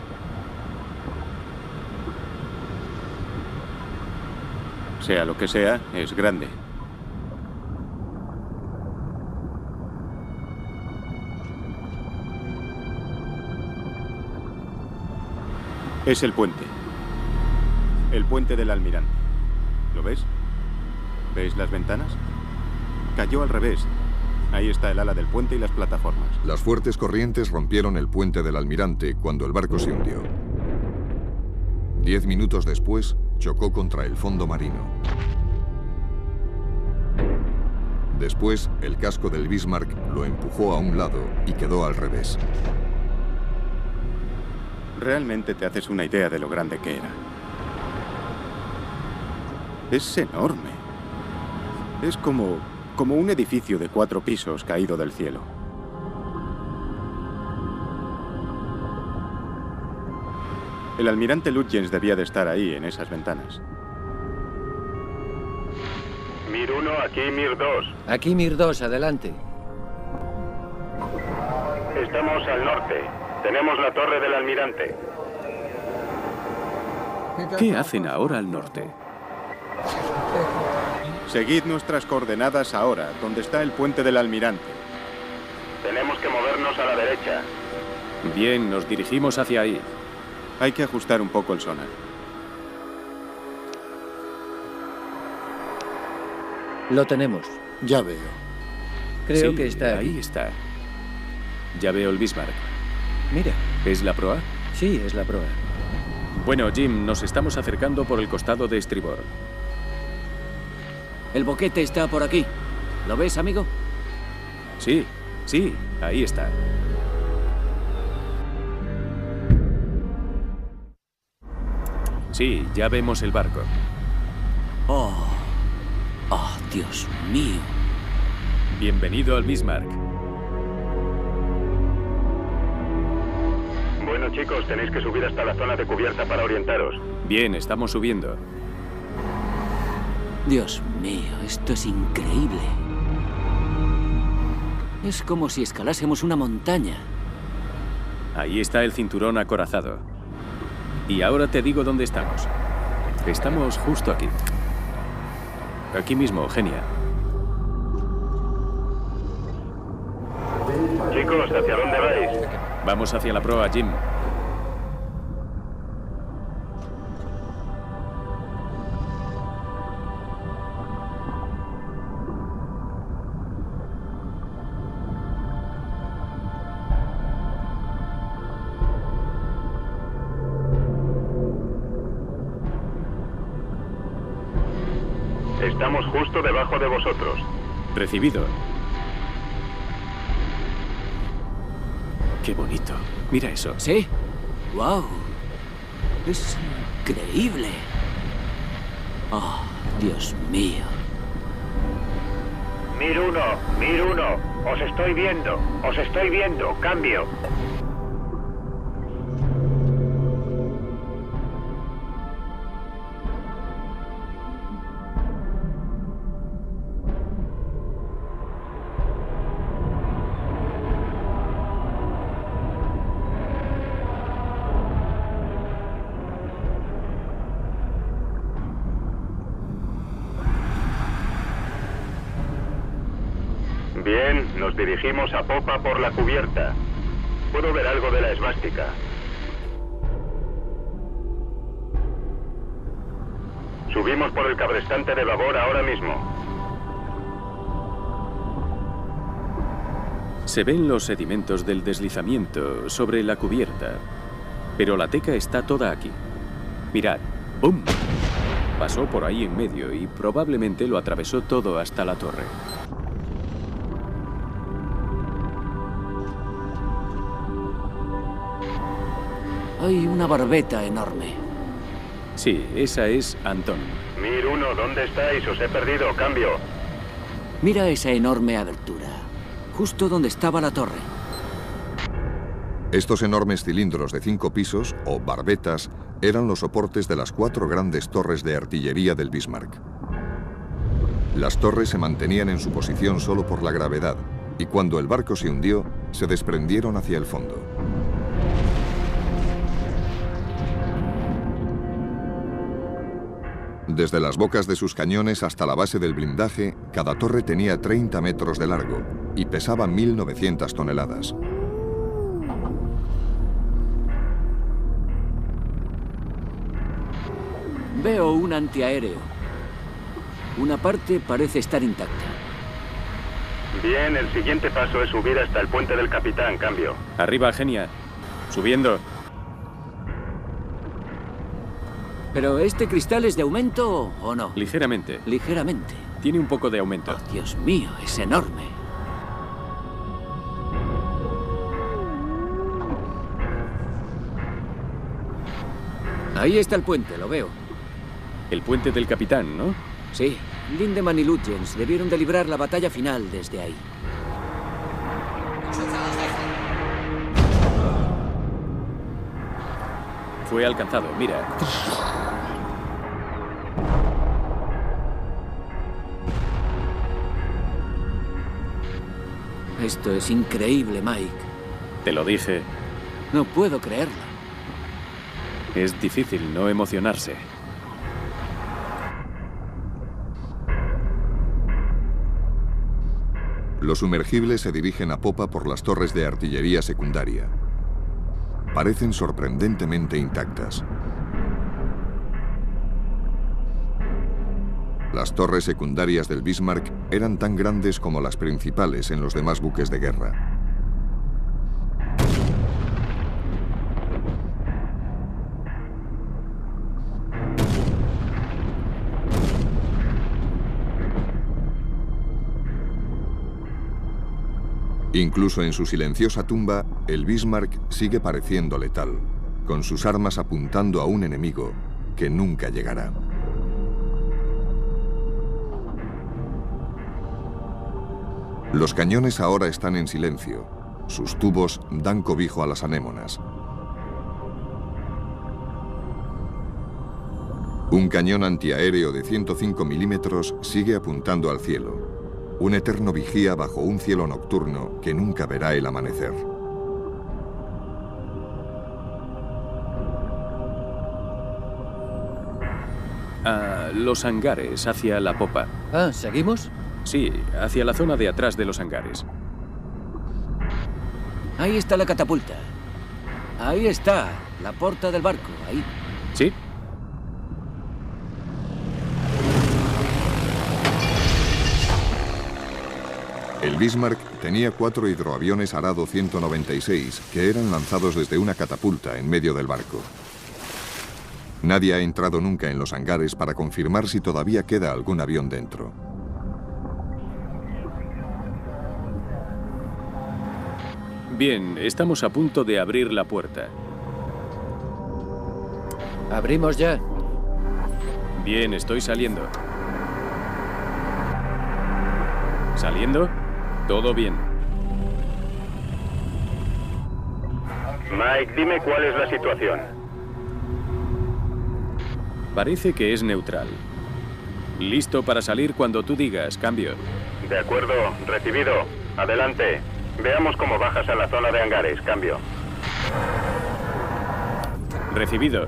Sea lo que sea, es grande. Es el puente. El puente del Almirante. ¿Lo ves? ¿Ves las ventanas? Cayó al revés. Ahí está el ala del puente y las plataformas. Las fuertes corrientes rompieron el puente del Almirante cuando el barco se hundió. 10 minutos después, chocó contra el fondo marino. Después, el casco del Bismarck lo empujó a un lado y quedó al revés. Realmente te haces una idea de lo grande que era. Es enorme. Es como un edificio de 4 pisos caído del cielo. El almirante Lutyens debía de estar ahí, en esas ventanas. Mir 1, aquí Mir 2. Aquí Mir 2, adelante. Estamos al norte. Tenemos la torre del almirante. ¿Qué hacen ahora al norte? Seguid nuestras coordenadas ahora, donde está el puente del almirante. Tenemos que movernos a la derecha. Bien, nos dirigimos hacia ahí. Hay que ajustar un poco el sonar. Lo tenemos. Ya veo. Creo Sí, que está ahí aquí. está. Ya veo el Bismarck. Mira. ¿Es la proa? Sí, es la proa. Bueno, Jim, nos estamos acercando por el costado de estribor. El boquete está por aquí. ¿Lo ves, amigo? Sí, sí, ahí está. Sí, ya vemos el barco. Oh, Dios mío. Bienvenido al Bismarck. Bueno, chicos, tenéis que subir hasta la zona de cubierta para orientaros. Bien, estamos subiendo. Dios mío, esto es increíble. Es como si escalásemos una montaña. Ahí está el cinturón acorazado. Y ahora te digo dónde estamos. Estamos justo aquí. Aquí mismo, Genia. Chicos, ¿hacia dónde vais? Vamos hacia la proa, Jim. Estamos justo debajo de vosotros. Recibido. Qué bonito. Mira eso. ¿Sí? ¡Wow! Es increíble. Oh, Dios mío. Mir 1, os estoy viendo, cambio. Bien, nos dirigimos a popa por la cubierta. Puedo ver algo de la esvástica. Subimos por el cabrestante de babor ahora mismo. Se ven los sedimentos del deslizamiento sobre la cubierta, pero la teca está toda aquí. Mirad, ¡bum! Pasó por ahí en medio y probablemente lo atravesó todo hasta la torre. Hay una barbeta enorme. Sí, esa es Antón. Mir 1, ¿dónde estáis? Os he perdido. Cambio. Mira esa enorme abertura, justo donde estaba la torre. Estos enormes cilindros de 5 pisos, o barbetas, eran los soportes de las 4 grandes torres de artillería del Bismarck. Las torres se mantenían en su posición solo por la gravedad, y cuando el barco se hundió, se desprendieron hacia el fondo. Desde las bocas de sus cañones hasta la base del blindaje, cada torre tenía 30 metros de largo y pesaba 1.900 toneladas. Veo un antiaéreo. Una parte parece estar intacta. Bien, el siguiente paso es subir hasta el puente del capitán. Cambio. Arriba, Genia. Subiendo. ¿Pero este cristal es de aumento o no? Ligeramente. Ligeramente. Tiene un poco de aumento. Oh, Dios mío, es enorme. Ahí está el puente, lo veo. El puente del capitán, ¿no? Sí. Lindemann y Lutyens debieron de librar la batalla final desde ahí. Fue alcanzado, mira. Esto es increíble, Mike. Te lo dije. No puedo creerlo. Es difícil no emocionarse. Los sumergibles se dirigen a popa por las torres de artillería secundaria. Parecen sorprendentemente intactas. Las torres secundarias del Bismarck eran tan grandes como las principales en los demás buques de guerra. Incluso en su silenciosa tumba, el Bismarck sigue pareciendo letal, con sus armas apuntando a un enemigo que nunca llegará. Los cañones ahora están en silencio. Sus tubos dan cobijo a las anémonas. Un cañón antiaéreo de 105 milímetros sigue apuntando al cielo. Un eterno vigía bajo un cielo nocturno que nunca verá el amanecer. Los hangares, hacia la popa. Ah, ¿seguimos? Sí, hacia la zona de atrás de los hangares. Ahí está la catapulta. Ahí está, la porta del barco, ahí. ¿Sí? El Bismarck tenía 4 hidroaviones Arado 196 que eran lanzados desde una catapulta en medio del barco. Nadie ha entrado nunca en los hangares para confirmar si todavía queda algún avión dentro. Bien, estamos a punto de abrir la puerta. ¿Abrimos ya? Bien, estoy saliendo. ¿Saliendo? Todo bien. Mike, dime cuál es la situación. Parece que es neutral. Listo para salir cuando tú digas, cambio. De acuerdo, recibido. Adelante. Veamos cómo bajas a la zona de hangares, cambio. Recibido.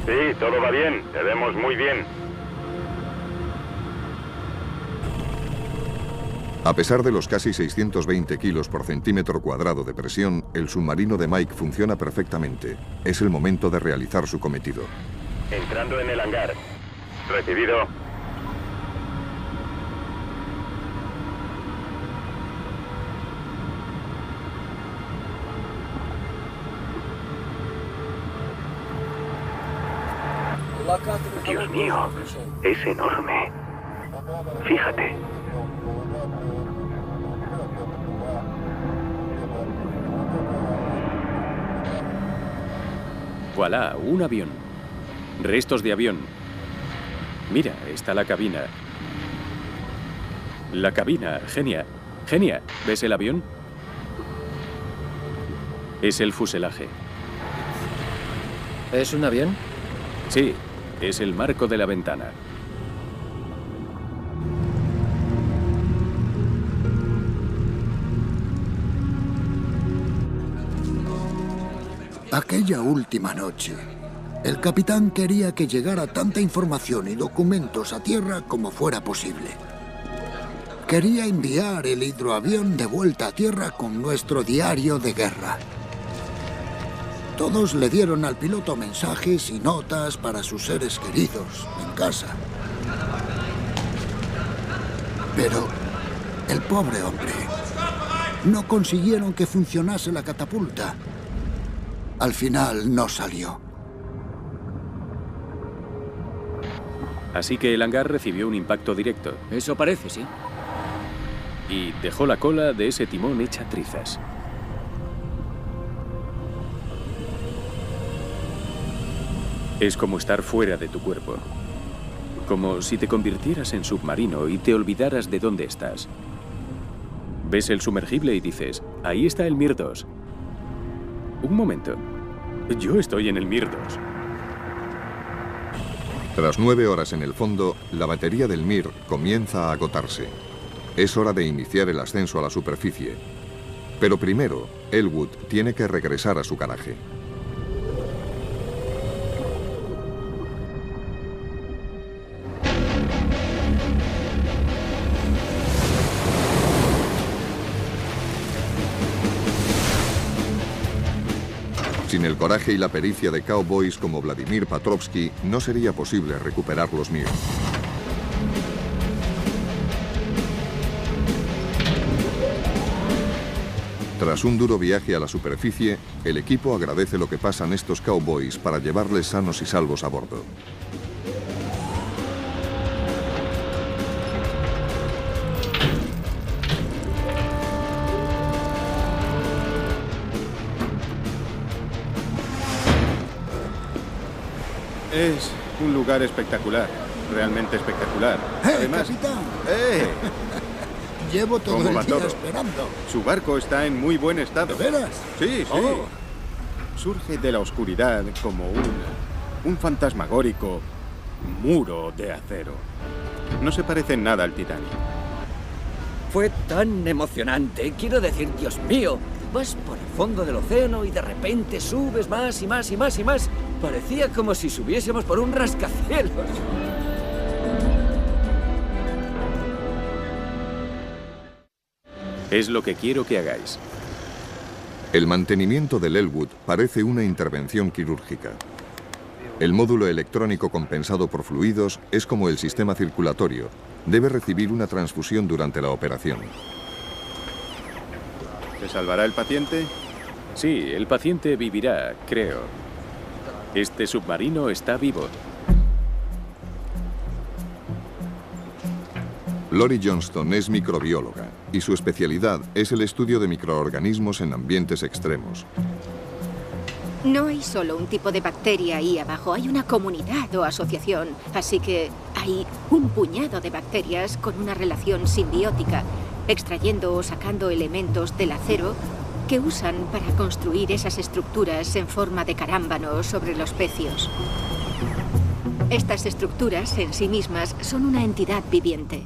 Sí, todo va bien. Te vemos muy bien. A pesar de los casi 620 kilos por centímetro cuadrado de presión, el submarino de Mike funciona perfectamente. Es el momento de realizar su cometido. Entrando en el hangar. Recibido. Dios mío, es enorme. Fíjate. Voilà, un avión. Restos de avión. Mira, está la cabina. La cabina, Genia. Genia, ¿ves el avión? Es el fuselaje. ¿Es un avión? Sí, es el marco de la ventana. Aquella última noche, el capitán quería que llegara tanta información y documentos a tierra como fuera posible. Quería enviar el hidroavión de vuelta a tierra con nuestro diario de guerra. Todos le dieron al piloto mensajes y notas para sus seres queridos en casa. Pero el pobre hombre, no consiguieron que funcionase la catapulta. Al final no salió. Así que el hangar recibió un impacto directo. Eso parece, sí. Y dejó la cola de ese timón hecha trizas. Es como estar fuera de tu cuerpo. Como si te convirtieras en submarino y te olvidaras de dónde estás. Ves el sumergible y dices, ahí está el Mir 2. Un momento. Yo estoy en el Mir 2. Tras 9 horas en el fondo, la batería del Mir comienza a agotarse. Es hora de iniciar el ascenso a la superficie. Pero primero, Elwood tiene que regresar a su garaje. Sin el coraje y la pericia de cowboys como Vladimir Petrovsky, no sería posible recuperar los Mir. Tras un duro viaje a la superficie, el equipo agradece lo que pasan estos cowboys para llevarles sanos y salvos a bordo. Es un lugar espectacular, realmente espectacular. Además, capitán! Llevo todo ¿Cómo el va día todo? esperando. Su barco está en muy buen estado. ¿De veras? Sí, sí. Oh. Surge de la oscuridad como un fantasmagórico muro de acero. No se parece en nada al Titanic. Fue tan emocionante. Quiero decir, Dios mío, vas por el fondo del océano y de repente subes más y más y más y más. Parecía como si subiésemos por un rascacielos. Es lo que quiero que hagáis. El mantenimiento del Elwood parece una intervención quirúrgica. El módulo electrónico compensado por fluidos es como el sistema circulatorio. Debe recibir una transfusión durante la operación. ¿Se salvará el paciente? Sí, el paciente vivirá, creo. Este submarino está vivo. Lori Johnston es microbióloga y su especialidad es el estudio de microorganismos en ambientes extremos. No hay solo un tipo de bacteria ahí abajo, hay una comunidad o asociación. Así que hay un puñado de bacterias con una relación simbiótica, extrayendo o sacando elementos del acero que usan para construir esas estructuras en forma de carámbanos sobre los pecios. Estas estructuras en sí mismas son una entidad viviente.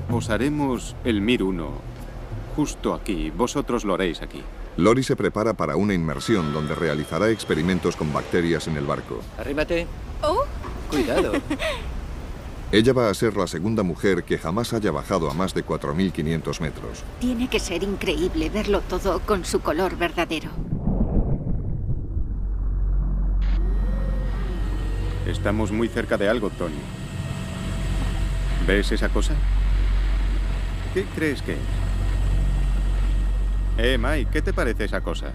Posaremos el Mir 1 justo aquí. Vosotros lo haréis aquí. Lori se prepara para una inmersión donde realizará experimentos con bacterias en el barco. Arrímate. Oh. Cuidado. Ella va a ser la segunda mujer que jamás haya bajado a más de 4.500 metros. Tiene que ser increíble verlo todo con su color verdadero. Estamos muy cerca de algo, Tony. ¿Ves esa cosa? ¿Qué crees que es? Mike, ¿qué te parece esa cosa?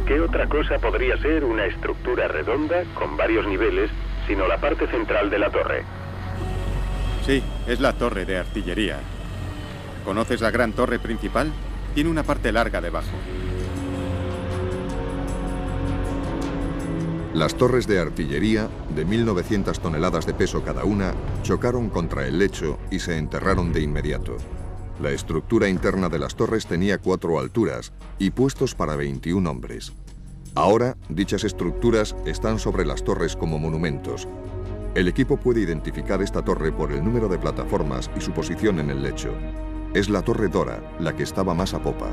¿Qué otra cosa podría ser una estructura redonda con varios niveles, sino la parte central de la torre? Sí, es la torre de artillería. ¿Conoces la gran torre principal? Tiene una parte larga debajo. Las torres de artillería, de 1.900 toneladas de peso cada una, chocaron contra el lecho y se enterraron de inmediato. La estructura interna de las torres tenía 4 alturas y puestos para 21 hombres. Ahora, dichas estructuras están sobre las torres como monumentos. El equipo puede identificar esta torre por el número de plataformas y su posición en el lecho. Es la Torre Dora, la que estaba más a popa.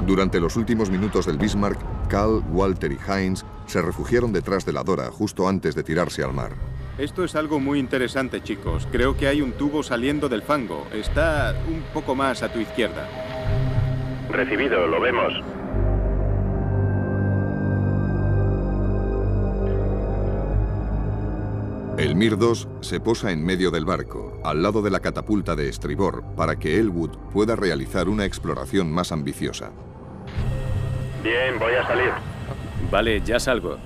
Durante los últimos minutos del Bismarck, Cal, Walter y Heinz se refugiaron detrás de la Dora justo antes de tirarse al mar. Esto es algo muy interesante, chicos. Creo que hay un tubo saliendo del fango. Está un poco más a tu izquierda. Recibido, lo vemos. El Mir 2 se posa en medio del barco, al lado de la catapulta de estribor, para que Elwood pueda realizar una exploración más ambiciosa. Bien, voy a salir. Vale, ya salgo.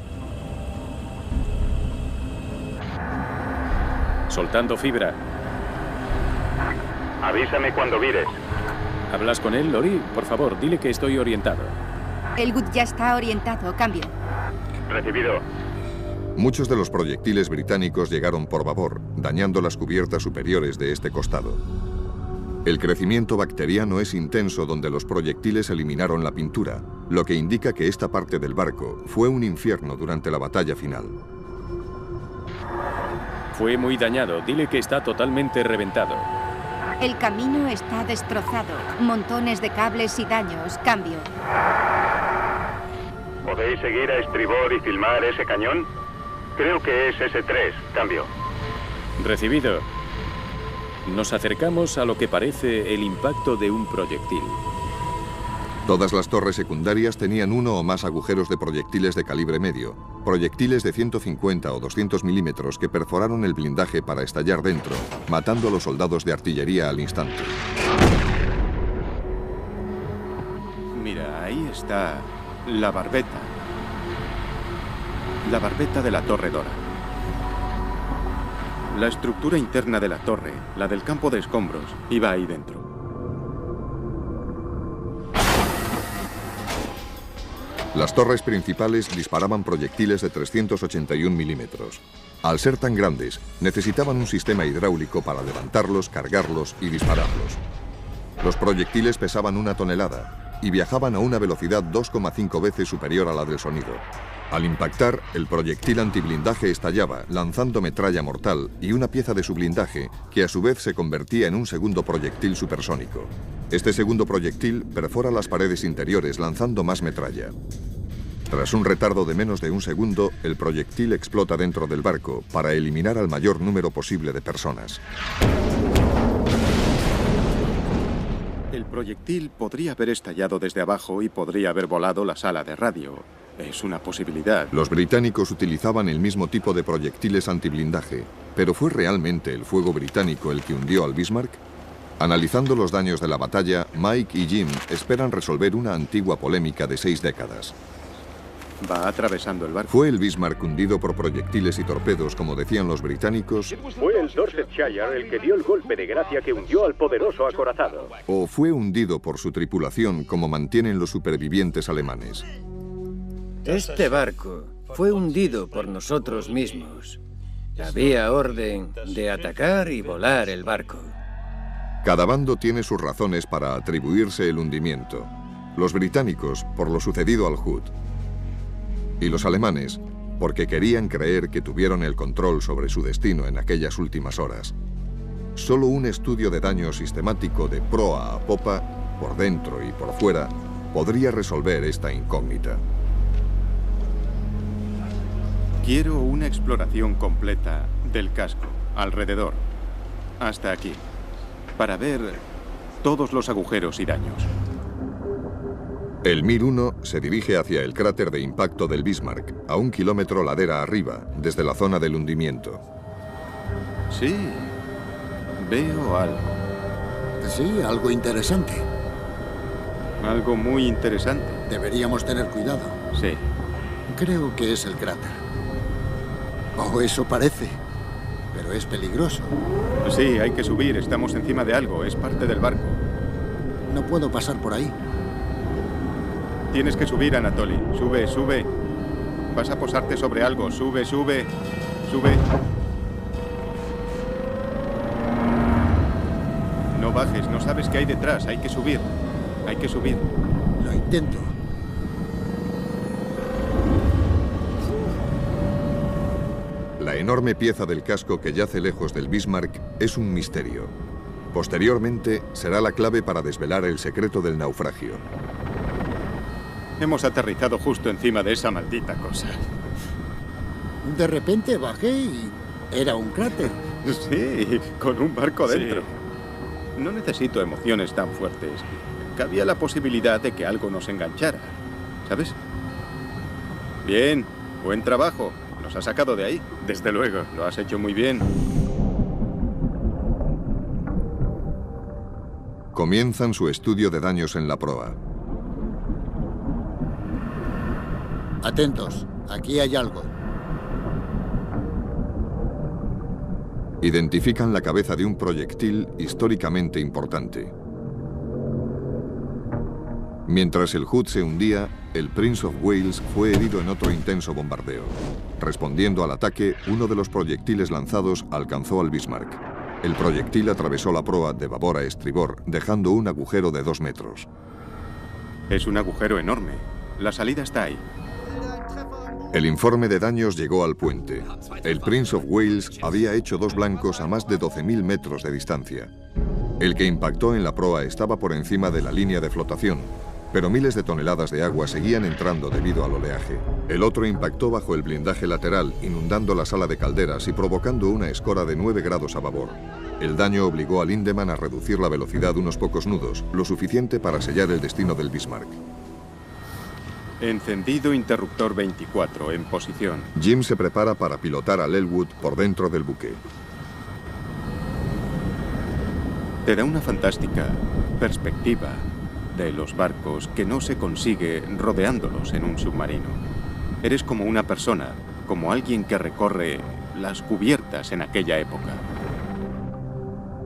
Soltando fibra. Avísame cuando vires. ¿Hablas con él, Lori? Por favor, dile que estoy orientado. Elwood ya está orientado. Cambio. Recibido. Muchos de los proyectiles británicos llegaron por babor, dañando las cubiertas superiores de este costado. El crecimiento bacteriano es intenso donde los proyectiles eliminaron la pintura, lo que indica que esta parte del barco fue un infierno durante la batalla final. Fue muy dañado. Dile que está totalmente reventado. El camino está destrozado. Montones de cables y daños. Cambio. ¿Podéis seguir a estribor y filmar ese cañón? Creo que es S3. Cambio. Recibido. Nos acercamos a lo que parece el impacto de un proyectil. Todas las torres secundarias tenían uno o más agujeros de proyectiles de calibre medio, proyectiles de 150 o 200 milímetros que perforaron el blindaje para estallar dentro, matando a los soldados de artillería al instante. Mira, ahí está la barbeta. La barbeta de la Torre Dora. La estructura interna de la torre, la del campo de escombros, iba ahí dentro. Las torres principales disparaban proyectiles de 381 milímetros. Al ser tan grandes, necesitaban un sistema hidráulico para levantarlos, cargarlos y dispararlos. Los proyectiles pesaban 1 tonelada y viajaban a una velocidad 2,5 veces superior a la del sonido. Al impactar, el proyectil antiblindaje estallaba, lanzando metralla mortal y una pieza de su blindaje, que a su vez se convertía en un segundo proyectil supersónico. Este segundo proyectil perfora las paredes interiores, lanzando más metralla. Tras un retardo de menos de 1 segundo, el proyectil explota dentro del barco para eliminar al mayor número posible de personas. El proyectil podría haber estallado desde abajo y podría haber volado la sala de radio. Es una posibilidad. Los británicos utilizaban el mismo tipo de proyectiles antiblindaje, pero ¿fue realmente el fuego británico el que hundió al Bismarck? Analizando los daños de la batalla, Mike y Jim esperan resolver una antigua polémica de 6 décadas. Va atravesando el barco. ¿Fue el Bismarck hundido por proyectiles y torpedos, como decían los británicos? Fue el Dorsetshire el que dio el golpe de gracia que hundió al poderoso acorazado. ¿O fue hundido por su tripulación, como mantienen los supervivientes alemanes? Este barco fue hundido por nosotros mismos. Había orden de atacar y volar el barco. Cada bando tiene sus razones para atribuirse el hundimiento. Los británicos, por lo sucedido al Hood. Y los alemanes, porque querían creer que tuvieron el control sobre su destino en aquellas últimas horas. Solo un estudio de daño sistemático de proa a popa, por dentro y por fuera, podría resolver esta incógnita. Quiero una exploración completa del casco, alrededor, hasta aquí, para ver todos los agujeros y daños. El Mir 1 se dirige hacia el cráter de impacto del Bismarck, a 1 kilómetro ladera arriba, desde la zona del hundimiento. Sí, veo algo. Sí, algo interesante. Algo muy interesante. Deberíamos tener cuidado. Sí. Creo que es el cráter. Oh, eso parece. Pero es peligroso. Sí, hay que subir. Estamos encima de algo. Es parte del barco. No puedo pasar por ahí. Tienes que subir, Anatoly. Sube, sube. Vas a posarte sobre algo. Sube, sube. Sube. No bajes. No sabes qué hay detrás. Hay que subir. Hay que subir. Lo intento. La enorme pieza del casco que yace lejos del Bismarck es un misterio. Posteriormente, será la clave para desvelar el secreto del naufragio. Hemos aterrizado justo encima de esa maldita cosa. De repente bajé y era un cráter. Sí, con un barco dentro. Sí. No necesito emociones tan fuertes. Cabía la posibilidad de que algo nos enganchara, ¿sabes? Bien, buen trabajo. Nos ha sacado de ahí. Desde luego. Lo has hecho muy bien. Comienzan su estudio de daños en la proa. Atentos, aquí hay algo. Identifican la cabeza de un proyectil históricamente importante. Mientras el Hood se hundía, el Prince of Wales fue herido en otro intenso bombardeo. Respondiendo al ataque, uno de los proyectiles lanzados alcanzó al Bismarck. El proyectil atravesó la proa de babor a estribor, dejando un agujero de 2 metros. Es un agujero enorme. La salida está ahí. El informe de daños llegó al puente. El Prince of Wales había hecho 2 blancos a más de 12.000 metros de distancia. El que impactó en la proa estaba por encima de la línea de flotación, pero miles de toneladas de agua seguían entrando debido al oleaje. El otro impactó bajo el blindaje lateral, inundando la sala de calderas y provocando una escora de 9 grados a babor. El daño obligó a Lindemann a reducir la velocidad unos pocos nudos, lo suficiente para sellar el destino del Bismarck. Encendido interruptor 24, en posición. Jim se prepara para pilotar al Elwood por dentro del buque. Te da una fantástica perspectiva de los barcos que no se consigue rodeándolos en un submarino. Eres como una persona, como alguien que recorre las cubiertas en aquella época.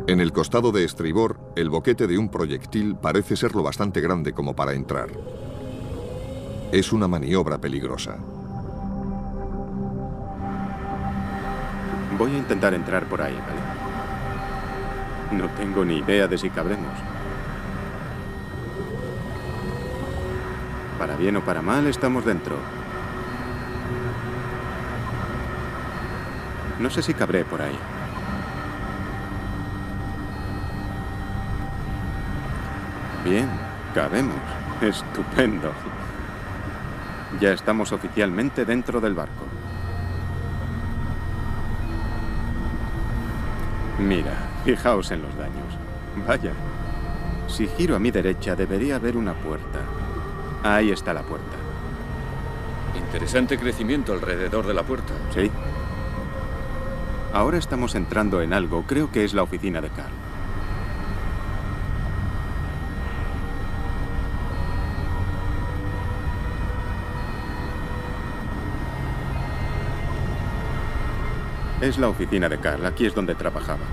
En el costado de estribor, el boquete de un proyectil parece ser lo bastante grande como para entrar. Es una maniobra peligrosa. Voy a intentar entrar por ahí, ¿vale? No tengo ni idea de si cabremos. Para bien o para mal, estamos dentro. No sé si cabré por ahí. Bien, cabemos. Estupendo. Ya estamos oficialmente dentro del barco. Mira, fijaos en los daños. Vaya. Si giro a mi derecha, debería haber una puerta. Ahí está la puerta. Interesante crecimiento alrededor de la puerta. Sí. Ahora estamos entrando en algo. Creo que es la oficina de Carl. Es la oficina de Carl. Aquí es donde trabajaba.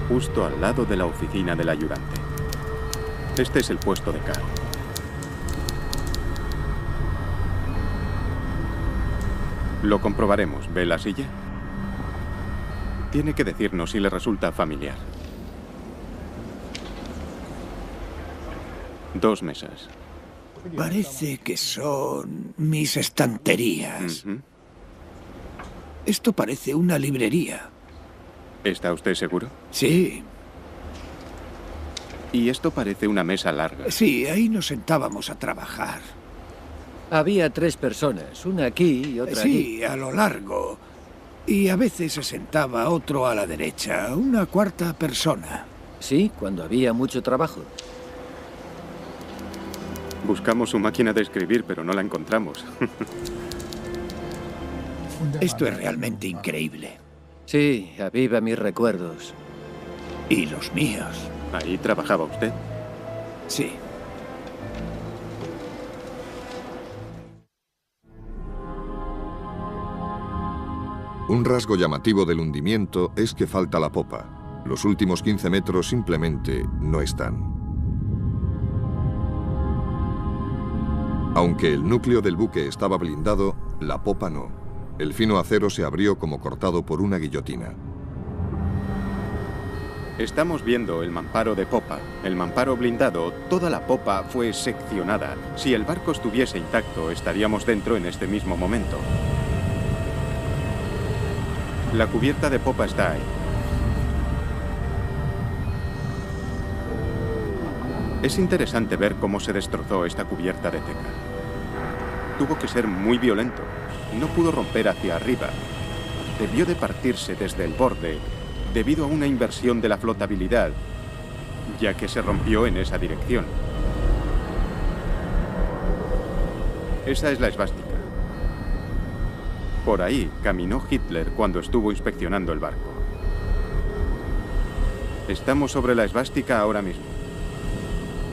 Justo al lado de la oficina del ayudante. Este es el puesto de Carl. Lo comprobaremos. ¿Ve la silla? Tiene que decirnos si le resulta familiar. 2 mesas. Parece que son mis estanterías. Esto parece una librería. ¿Está usted seguro? Sí. Y esto parece una mesa larga. Sí, ahí nos sentábamos a trabajar. Había 3 personas, una aquí y otra allí. Sí, a lo largo. Y a veces se sentaba otro a la derecha, una 4ª persona. Sí, cuando había mucho trabajo. Buscamos su máquina de escribir, pero no la encontramos. Esto es realmente increíble. Sí, aviva mis recuerdos. Y los míos. ¿Ahí trabajaba usted? Sí. Un rasgo llamativo del hundimiento es que falta la popa. Los últimos 15 metros simplemente no están. Aunque el núcleo del buque estaba blindado, la popa no. El fino acero se abrió como cortado por una guillotina. Estamos viendo el mamparo de popa. El mamparo blindado, toda la popa fue seccionada. Si el barco estuviese intacto, estaríamos dentro en este mismo momento. La cubierta de popa está ahí. Es interesante ver cómo se destrozó esta cubierta de teca. Tuvo que ser muy violento. No pudo romper hacia arriba. Debió de partirse desde el borde debido a una inversión de la flotabilidad, ya que se rompió en esa dirección. Esa es la esvástica. Por ahí caminó Hitler cuando estuvo inspeccionando el barco. Estamos sobre la esvástica ahora mismo.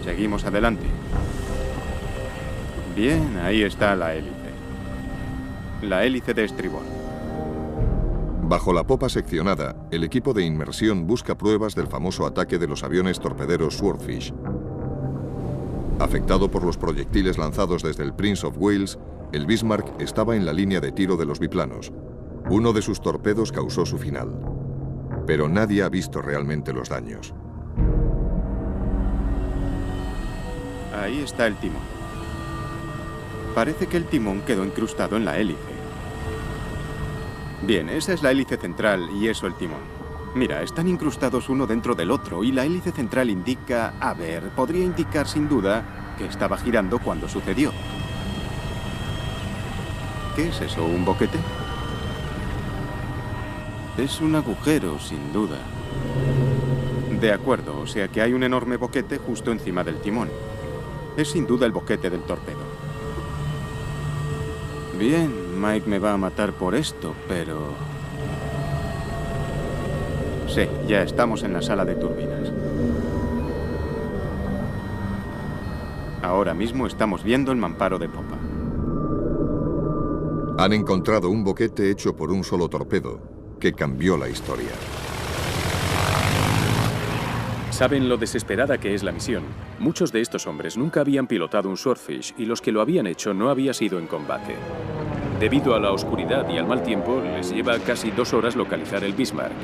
Seguimos adelante. Bien, ahí está la hélice. La hélice de estribor. Bajo la popa seccionada, el equipo de inmersión busca pruebas del famoso ataque de los aviones torpederos Swordfish. Afectado por los proyectiles lanzados desde el Prince of Wales, el Bismarck estaba en la línea de tiro de los biplanos. Uno de sus torpedos causó su final. Pero nadie ha visto realmente los daños. Ahí está el timón. Parece que el timón quedó incrustado en la hélice. Bien, esa es la hélice central y eso el timón. Mira, están incrustados uno dentro del otro y la hélice central indica... A ver, podría indicar sin duda que estaba girando cuando sucedió. ¿Qué es eso, un boquete? Es un agujero, sin duda. De acuerdo, o sea que hay un enorme boquete justo encima del timón. Es sin duda el boquete del torpedo. Bien, Mike me va a matar por esto, pero... Sí, ya estamos en la sala de turbinas. Ahora mismo estamos viendo el mamparo de popa. Han encontrado un boquete hecho por un solo torpedo, que cambió la historia. Saben lo desesperada que es la misión. Muchos de estos hombres nunca habían pilotado un Swordfish y los que lo habían hecho no había sido en combate. Debido a la oscuridad y al mal tiempo, les lleva casi 2 horas localizar el Bismarck.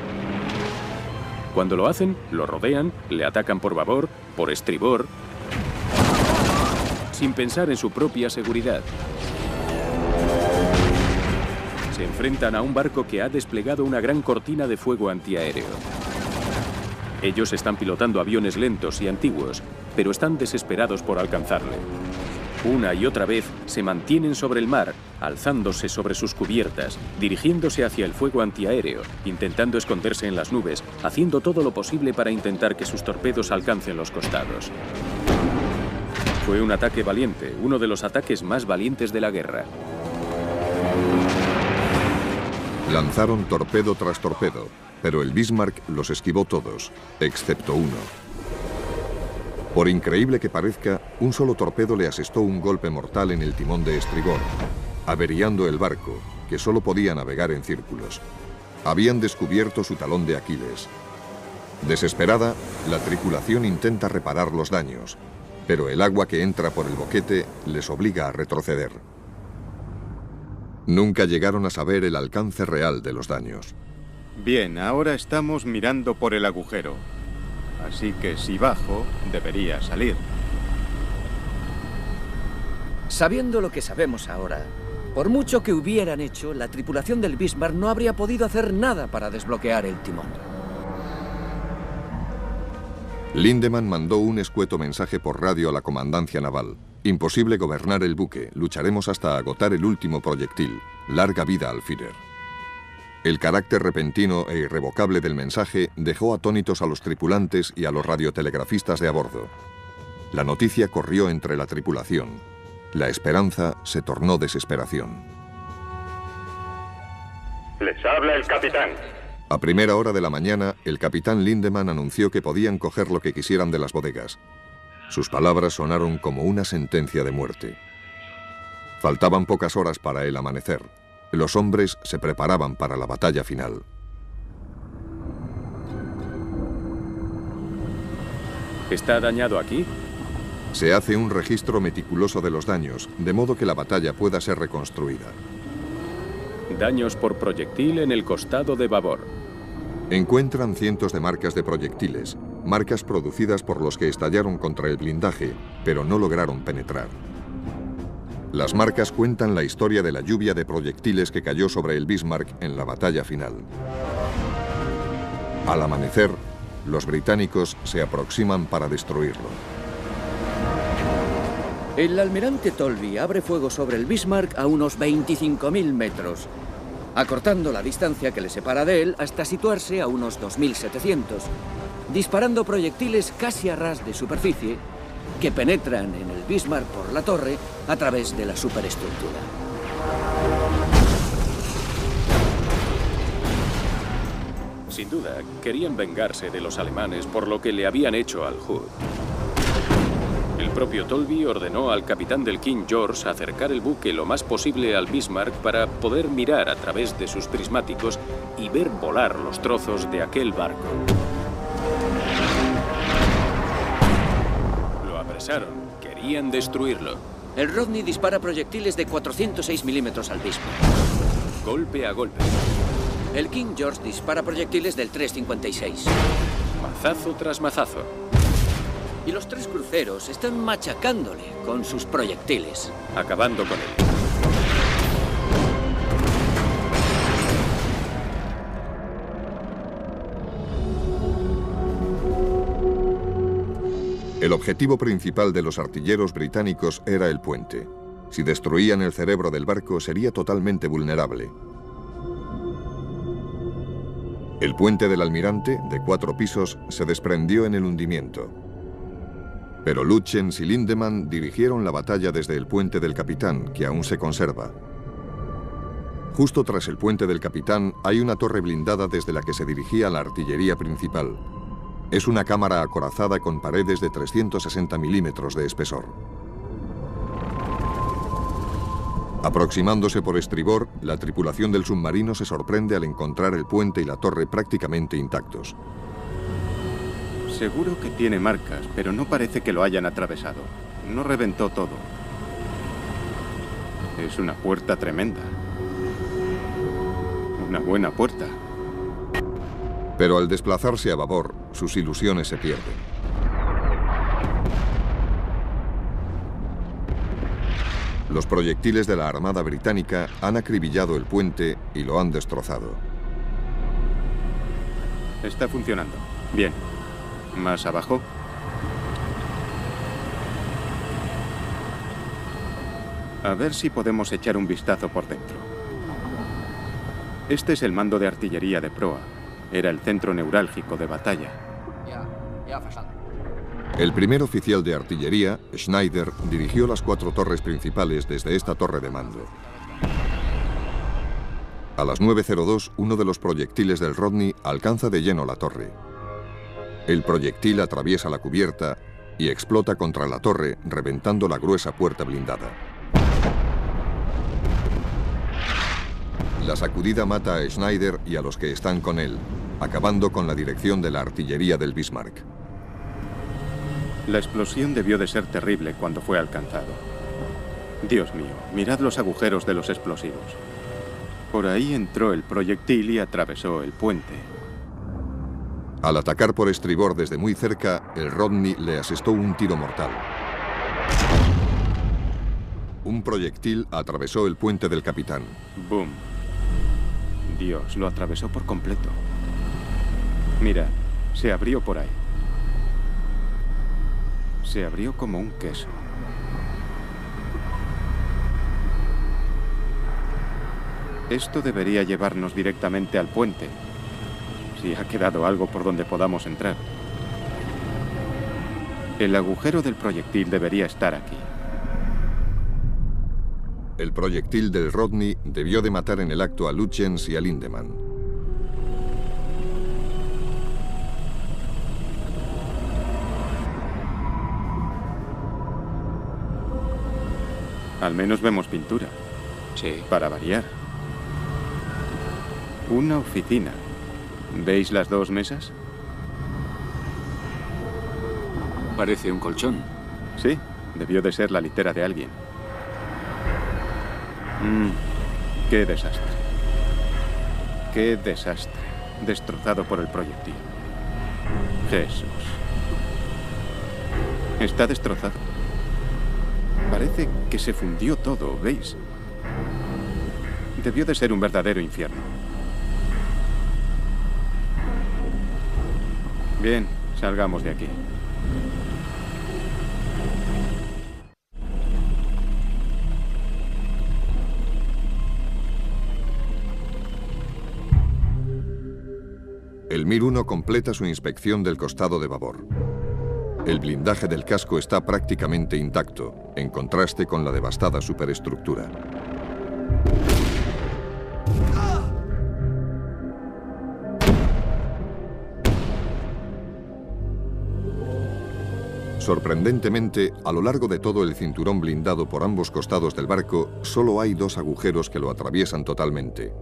Cuando lo hacen, lo rodean, le atacan por babor, por estribor, sin pensar en su propia seguridad. Se enfrentan a un barco que ha desplegado una gran cortina de fuego antiaéreo. Ellos están pilotando aviones lentos y antiguos, pero están desesperados por alcanzarle. Una y otra vez se mantienen sobre el mar, alzándose sobre sus cubiertas, dirigiéndose hacia el fuego antiaéreo, intentando esconderse en las nubes, haciendo todo lo posible para intentar que sus torpedos alcancen los costados. Fue un ataque valiente, uno de los ataques más valientes de la guerra. Lanzaron torpedo tras torpedo, pero el Bismarck los esquivó todos, excepto uno. Por increíble que parezca, un solo torpedo le asestó un golpe mortal en el timón de estribor, averiando el barco, que solo podía navegar en círculos. Habían descubierto su talón de Aquiles. Desesperada, la tripulación intenta reparar los daños, pero el agua que entra por el boquete les obliga a retroceder. Nunca llegaron a saber el alcance real de los daños. Bien, ahora estamos mirando por el agujero. Así que si bajo, debería salir. Sabiendo lo que sabemos ahora, por mucho que hubieran hecho, la tripulación del Bismarck no habría podido hacer nada para desbloquear el timón. Lindemann mandó un escueto mensaje por radio a la comandancia naval. Imposible gobernar el buque. Lucharemos hasta agotar el último proyectil. Larga vida al Führer. El carácter repentino e irrevocable del mensaje dejó atónitos a los tripulantes y a los radiotelegrafistas de a bordo. La noticia corrió entre la tripulación. La esperanza se tornó desesperación. Les habla el capitán. A primera hora de la mañana, el capitán Lindemann anunció que podían coger lo que quisieran de las bodegas. Sus palabras sonaron como una sentencia de muerte. Faltaban pocas horas para el amanecer. Los hombres se preparaban para la batalla final. ¿Está dañado aquí? Se hace un registro meticuloso de los daños, de modo que la batalla pueda ser reconstruida. Daños por proyectil en el costado de babor. Encuentran cientos de marcas de proyectiles, marcas producidas por los que estallaron contra el blindaje, pero no lograron penetrar. Las marcas cuentan la historia de la lluvia de proyectiles que cayó sobre el Bismarck en la batalla final. Al amanecer, los británicos se aproximan para destruirlo. El almirante Tolby abre fuego sobre el Bismarck a unos 25.000 metros, acortando la distancia que le separa de él hasta situarse a unos 2.700, disparando proyectiles casi a ras de superficie que penetran en el Bismarck por la torre a través de la superestructura. Sin duda, querían vengarse de los alemanes por lo que le habían hecho al Hood. El propio Tolby ordenó al capitán del King George acercar el buque lo más posible al Bismarck para poder mirar a través de sus prismáticos y ver volar los trozos de aquel barco. Lo apresaron, querían destruirlo. El Rodney dispara proyectiles de 406 milímetros al Bismarck. Golpe a golpe. El King George dispara proyectiles del 356. Mazazo tras mazazo. Y los tres cruceros están machacándole con sus proyectiles. Acabando con él. El objetivo principal de los artilleros británicos era el puente. Si destruían el cerebro del barco, sería totalmente vulnerable. El puente del Almirante, de 4 pisos, se desprendió en el hundimiento. Pero Lütjens y Lindemann dirigieron la batalla desde el puente del Capitán, que aún se conserva. Justo tras el puente del Capitán hay una torre blindada desde la que se dirigía la artillería principal. Es una cámara acorazada con paredes de 360 milímetros de espesor. Aproximándose por estribor, la tripulación del submarino se sorprende al encontrar el puente y la torre prácticamente intactos. Seguro que tiene marcas, pero no parece que lo hayan atravesado. No reventó todo. Es una puerta tremenda. Una buena puerta. Pero al desplazarse a babor, sus ilusiones se pierden. Los proyectiles de la Armada Británica han acribillado el puente y lo han destrozado. Está funcionando. Bien. Más abajo. A ver si podemos echar un vistazo por dentro. Este es el mando de artillería de proa. Era el centro neurálgico de batalla. El primer oficial de artillería, Schneider, dirigió las 4 torres principales desde esta torre de mando. A las 9:02, uno de los proyectiles del Rodney alcanza de lleno la torre. El proyectil atraviesa la cubierta y explota contra la torre, reventando la gruesa puerta blindada. La sacudida mata a Schneider y a los que están con él, acabando con la dirección de la artillería del Bismarck. La explosión debió de ser terrible cuando fue alcanzado. Dios mío, mirad los agujeros de los explosivos. Por ahí entró el proyectil y atravesó el puente. Al atacar por estribor desde muy cerca, el Rodney le asestó un tiro mortal. Un proyectil atravesó el puente del Capitán. ¡Boom! Dios, lo atravesó por completo. Mira, se abrió por ahí. Se abrió como un queso. Esto debería llevarnos directamente al puente. Si ha quedado algo por donde podamos entrar. El agujero del proyectil debería estar aquí. El proyectil del Rodney debió de matar en el acto a Lutjens y a Lindemann. Al menos vemos pintura. Sí. Para variar. Una oficina. ¿Veis las dos mesas? Parece un colchón. Sí, debió de ser la litera de alguien. ¡Qué desastre! ¡Qué desastre! Destrozado por el proyectil. Jesús. Está destrozado. Parece que se fundió todo, ¿veis? Debió de ser un verdadero infierno. Bien, salgamos de aquí. El Mir 1 completa su inspección del costado de babor. El blindaje del casco está prácticamente intacto, en contraste con la devastada superestructura. Sorprendentemente, a lo largo de todo el cinturón blindado por ambos costados del barco, solo hay dos agujeros que lo atraviesan totalmente.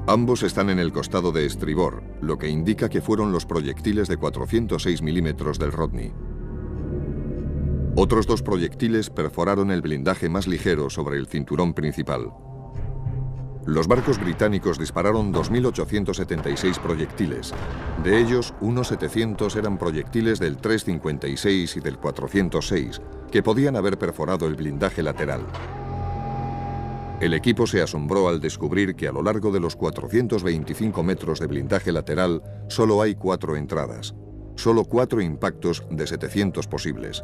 Ambos están en el costado de estribor, lo que indica que fueron los proyectiles de 406 milímetros del Rodney. Otros dos proyectiles perforaron el blindaje más ligero sobre el cinturón principal. Los barcos británicos dispararon 2.876 proyectiles. De ellos, unos 700 eran proyectiles del 356 y del 406, que podían haber perforado el blindaje lateral. El equipo se asombró al descubrir que a lo largo de los 425 metros de blindaje lateral solo hay 4 entradas. Solo 4 impactos de 700 posibles.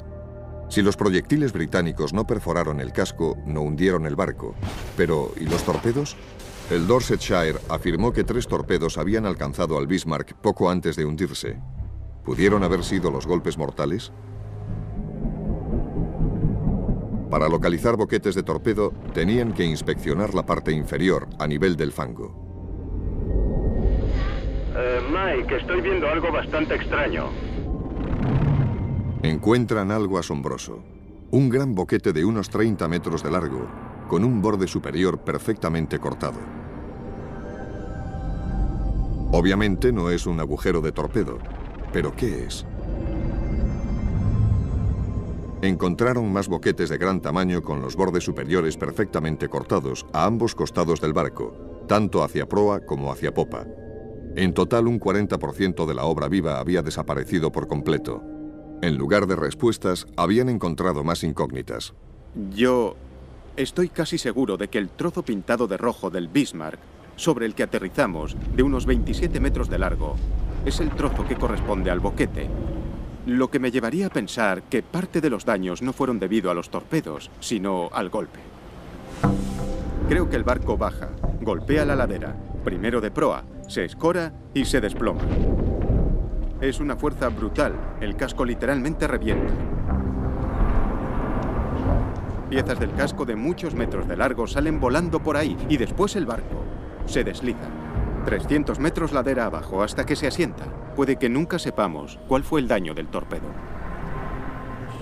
Si los proyectiles británicos no perforaron el casco, no hundieron el barco. Pero, ¿y los torpedos? El Dorsetshire afirmó que 3 torpedos habían alcanzado al Bismarck poco antes de hundirse. ¿Pudieron haber sido los golpes mortales? Para localizar boquetes de torpedo, tenían que inspeccionar la parte inferior, a nivel del fango. Mike, estoy viendo algo bastante extraño. Encuentran algo asombroso. Un gran boquete de unos 30 metros de largo, con un borde superior perfectamente cortado. Obviamente no es un agujero de torpedo, pero ¿qué es? Encontraron más boquetes de gran tamaño con los bordes superiores perfectamente cortados a ambos costados del barco, tanto hacia proa como hacia popa. En total, un 40% de la obra viva había desaparecido por completo. En lugar de respuestas, habían encontrado más incógnitas. Yo estoy casi seguro de que el trozo pintado de rojo del Bismarck, sobre el que aterrizamos, de unos 27 metros de largo, es el trozo que corresponde al boquete. Lo que me llevaría a pensar que parte de los daños no fueron debido a los torpedos, sino al golpe. Creo que el barco baja, golpea la ladera, primero de proa, se escora y se desploma. Es una fuerza brutal, el casco literalmente revienta. Piezas del casco de muchos metros de largo salen volando por ahí y después el barco se desliza. 300 metros ladera abajo hasta que se asienta. Puede que nunca sepamos cuál fue el daño del torpedo.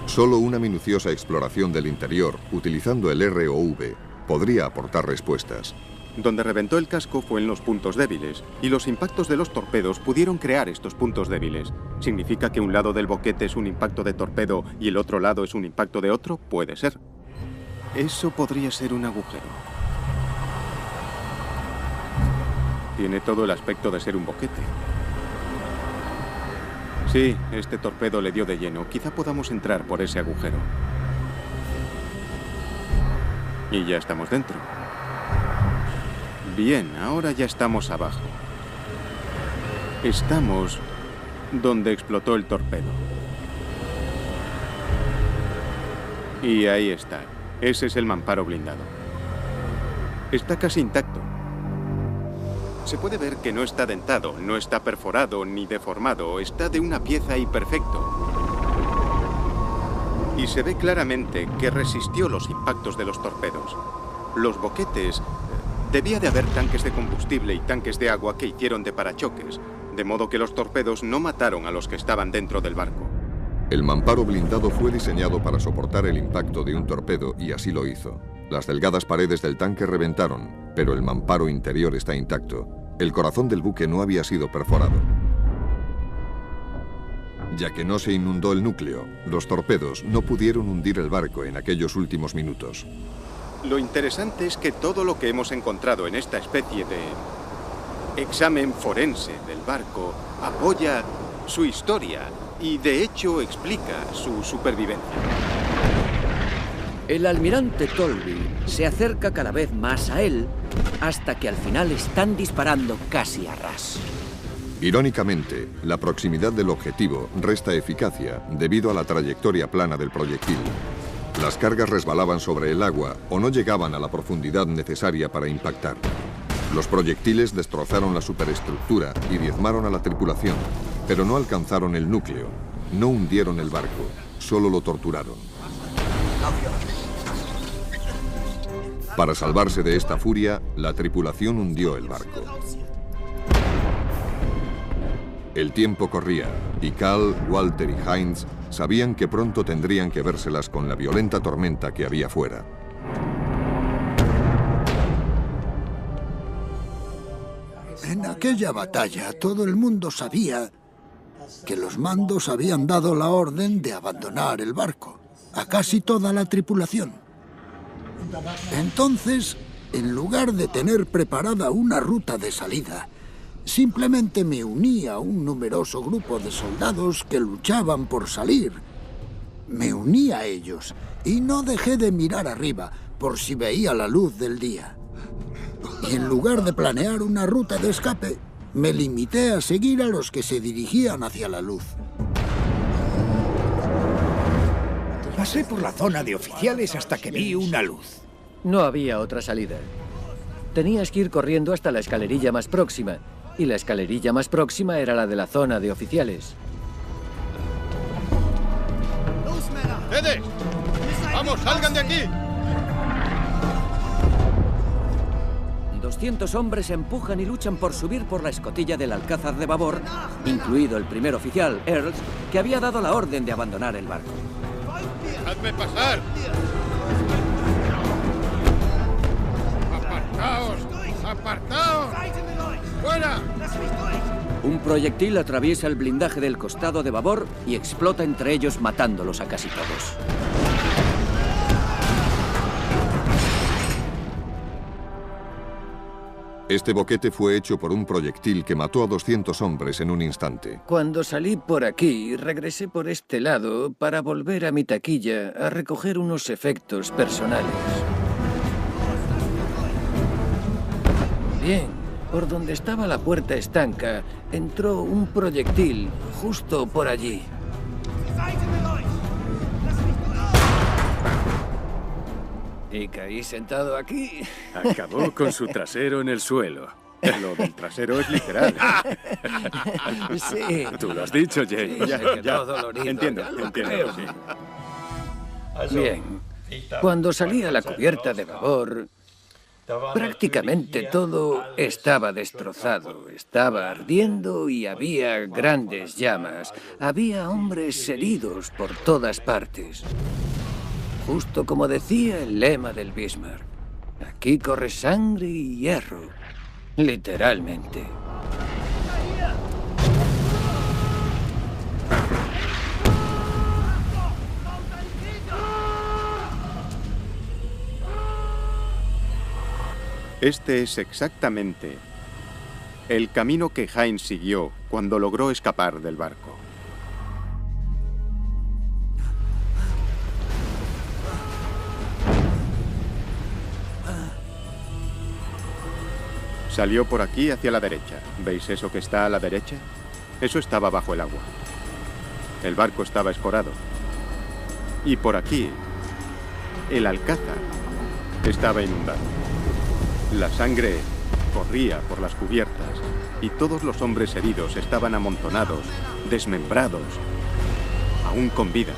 Solo una minuciosa exploración del interior, utilizando el ROV, podría aportar respuestas. Donde reventó el casco fue en los puntos débiles, y los impactos de los torpedos pudieron crear estos puntos débiles. ¿Significa que un lado del boquete es un impacto de torpedo y el otro lado es un impacto de otro? Puede ser. Eso podría ser un agujero. Tiene todo el aspecto de ser un boquete. Sí, este torpedo le dio de lleno. Quizá podamos entrar por ese agujero. Y ya estamos dentro. Bien, ahora ya estamos abajo. Estamos donde explotó el torpedo. Y ahí está. Ese es el mamparo blindado. Está casi intacto. Se puede ver que no está dentado, no está perforado ni deformado. Está de una pieza y perfecto. Y se ve claramente que resistió los impactos de los torpedos. Los boquetes... Debía de haber tanques de combustible y tanques de agua que hicieron de parachoques, de modo que los torpedos no mataron a los que estaban dentro del barco. El mamparo blindado fue diseñado para soportar el impacto de un torpedo y así lo hizo. Las delgadas paredes del tanque reventaron, pero el mamparo interior está intacto. El corazón del buque no había sido perforado. Ya que no se inundó el núcleo, los torpedos no pudieron hundir el barco en aquellos últimos minutos. Lo interesante es que todo lo que hemos encontrado en esta especie de examen forense del barco apoya su historia y de hecho explica su supervivencia. El almirante Tolby se acerca cada vez más a él hasta que al final están disparando casi a ras. Irónicamente, la proximidad del objetivo resta eficacia debido a la trayectoria plana del proyectil. Las cargas resbalaban sobre el agua o no llegaban a la profundidad necesaria para impactar. Los proyectiles destrozaron la superestructura y diezmaron a la tripulación, pero no alcanzaron el núcleo, no hundieron el barco, solo lo torturaron. Para salvarse de esta furia, la tripulación hundió el barco. El tiempo corría y Cal, Walter y Heinz sabían que pronto tendrían que vérselas con la violenta tormenta que había fuera. En aquella batalla todo el mundo sabía que los mandos habían dado la orden de abandonar el barco a casi toda la tripulación. Entonces, en lugar de tener preparada una ruta de salida, simplemente me uní a un numeroso grupo de soldados que luchaban por salir. Me uní a ellos y no dejé de mirar arriba por si veía la luz del día. Y en lugar de planear una ruta de escape, me limité a seguir a los que se dirigían hacia la luz. Pasé por la zona de oficiales hasta que vi una luz. No había otra salida. Tenías que ir corriendo hasta la escalerilla más próxima. Y la escalerilla más próxima era la de la zona de oficiales. ¡Ustedes! ¡Vamos, salgan de aquí! 200 hombres empujan y luchan por subir por la escotilla del alcázar de babor, incluido el primer oficial, Earls, que había dado la orden de abandonar el barco. ¡Dejadme pasar! ¡Apartaos! ¡Apartaos! ¡Fuera! Un proyectil atraviesa el blindaje del costado de babor y explota entre ellos, matándolos a casi todos. Este boquete fue hecho por un proyectil que mató a 200 hombres en un instante. Cuando salí por aquí, regresé por este lado para volver a mi taquilla a recoger unos efectos personales. Bien. Por donde estaba la puerta estanca, entró un proyectil justo por allí. Y caí sentado aquí. Acabó con su trasero en el suelo. Lo del trasero es literal. Sí. Tú lo has dicho, Jay. Sí, se quedó dolorido. Entiendo. Sí. Bien. Cuando salí a la cubierta de babor, prácticamente todo estaba destrozado, estaba ardiendo y había grandes llamas. Había hombres heridos por todas partes. Justo como decía el lema del Bismarck. Aquí corre sangre y hierro. Literalmente. Este es exactamente el camino que Heinz siguió cuando logró escapar del barco. Salió por aquí hacia la derecha. ¿Veis eso que está a la derecha? Eso estaba bajo el agua. El barco estaba escorado. Y por aquí El Alcázar estaba inundado. La sangre corría por las cubiertas y todos los hombres heridos estaban amontonados, desmembrados, aún con vida.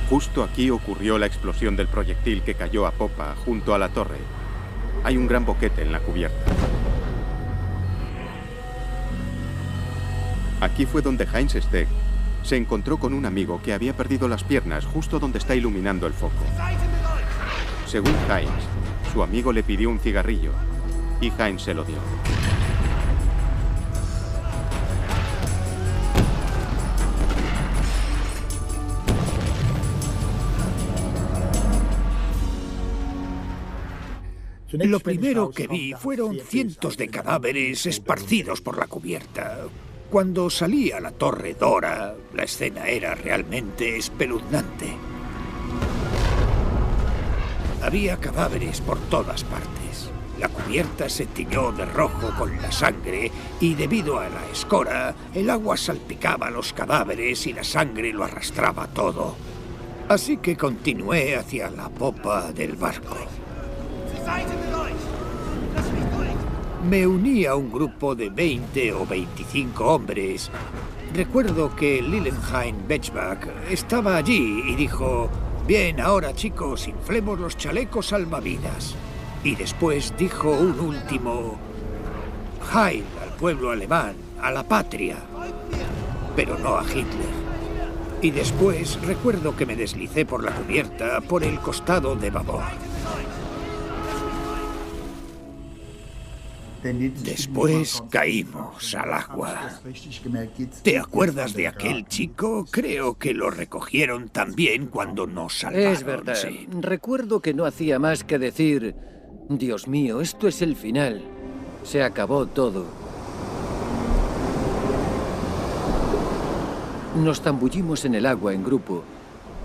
Justo aquí ocurrió la explosión del proyectil que cayó a popa junto a la torre. Hay un gran boquete en la cubierta. Aquí fue donde Heinz Steg se encontró con un amigo que había perdido las piernas justo donde está iluminando el foco. Según Heinz, su amigo le pidió un cigarrillo y Heinz se lo dio. Lo primero que vi fueron cientos de cadáveres esparcidos por la cubierta. Cuando salí a la Torre Dora, la escena era realmente espeluznante. Había cadáveres por todas partes. La cubierta se tiñó de rojo con la sangre y debido a la escora, el agua salpicaba los cadáveres y la sangre lo arrastraba todo. Así que continué hacia la popa del barco. Me uní a un grupo de 20 o 25 hombres. Recuerdo que Lilienheim Bechbach estaba allí y dijo: «Bien, ahora chicos, inflemos los chalecos salvavidas». Y después dijo un último: «Heil al pueblo alemán, a la patria». Pero no a Hitler. Y después recuerdo que me deslicé por la cubierta por el costado de babor. Después caímos al agua. ¿Te acuerdas de aquel chico? Creo que lo recogieron también cuando nos salvaron. Es verdad. Sí. Recuerdo que no hacía más que decir: «Dios mío, esto es el final. Se acabó todo». Nos zambullimos en el agua en grupo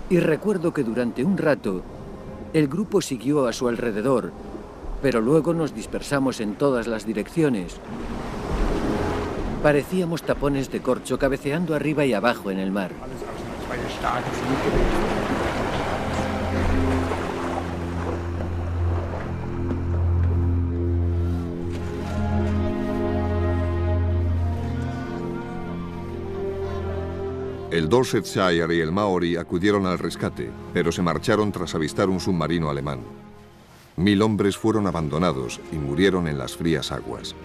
y recuerdo que durante un rato el grupo siguió a su alrededor, pero luego nos dispersamos en todas las direcciones. Parecíamos tapones de corcho cabeceando arriba y abajo en el mar. El Dorsetshire y el Maori acudieron al rescate, pero se marcharon tras avistar un submarino alemán. 1000 hombres fueron abandonados y murieron en las frías aguas.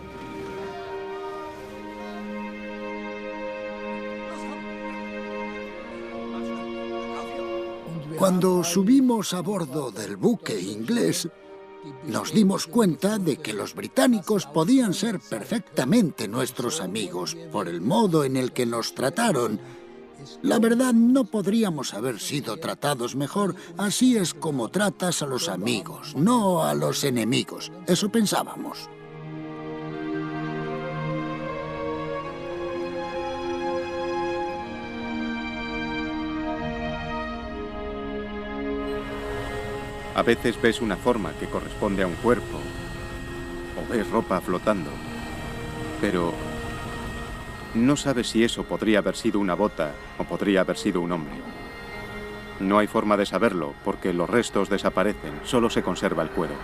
Cuando subimos a bordo del buque inglés, nos dimos cuenta de que los británicos podían ser perfectamente nuestros amigos por el modo en el que nos trataron. La verdad, no podríamos haber sido tratados mejor. Así es como tratas a los amigos, no a los enemigos. Eso pensábamos. A veces ves una forma que corresponde a un cuerpo, o ves ropa flotando, pero no sabes si eso podría haber sido una bota o podría haber sido un hombre. No hay forma de saberlo porque los restos desaparecen, solo se conserva el cuero.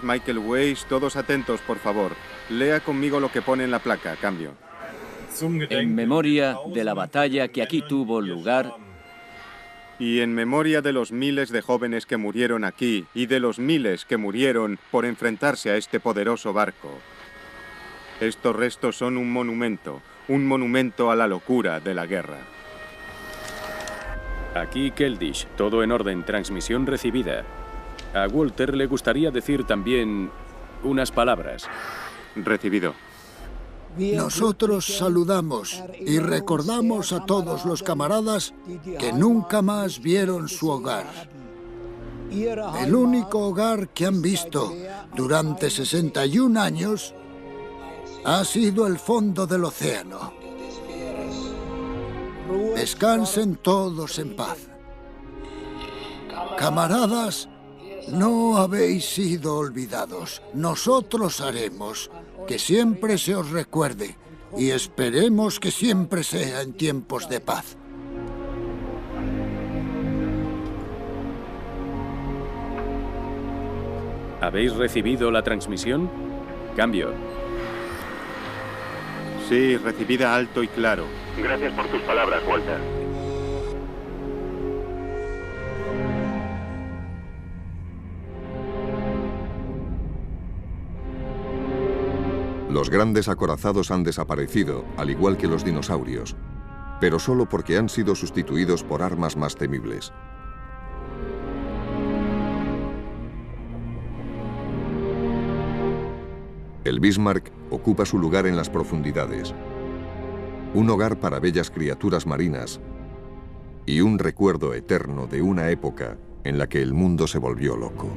Michael Weiss, todos atentos, por favor. Lea conmigo lo que pone en la placa, cambio. En memoria de la batalla que aquí tuvo lugar. Y en memoria de los miles de jóvenes que murieron aquí y de los miles que murieron por enfrentarse a este poderoso barco. Estos restos son un monumento a la locura de la guerra. Aquí Keldysh, todo en orden, transmisión recibida. A Walter le gustaría decir también unas palabras. Recibido. Nosotros saludamos y recordamos a todos los camaradas que nunca más vieron su hogar. El único hogar que han visto durante 61 años ha sido el fondo del océano. Descansen todos en paz. Camaradas, no habéis sido olvidados. Nosotros haremos que siempre se os recuerde y esperemos que siempre sea en tiempos de paz. ¿Habéis recibido la transmisión? Cambio. Sí, recibida alto y claro. Gracias por tus palabras, Walter. Los grandes acorazados han desaparecido, al igual que los dinosaurios, pero solo porque han sido sustituidos por armas más temibles. El Bismarck ocupa su lugar en las profundidades, un hogar para bellas criaturas marinas y un recuerdo eterno de una época en la que el mundo se volvió loco.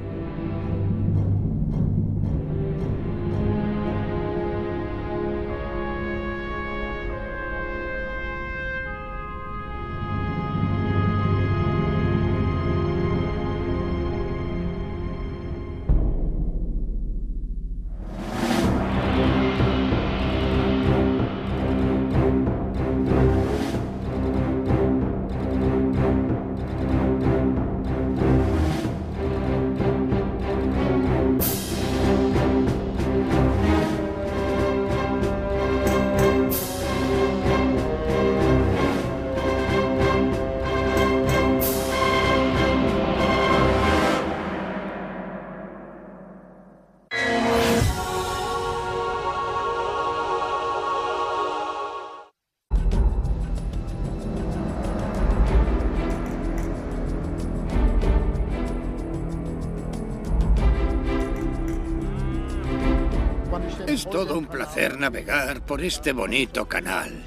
Es todo un placer navegar por este bonito canal.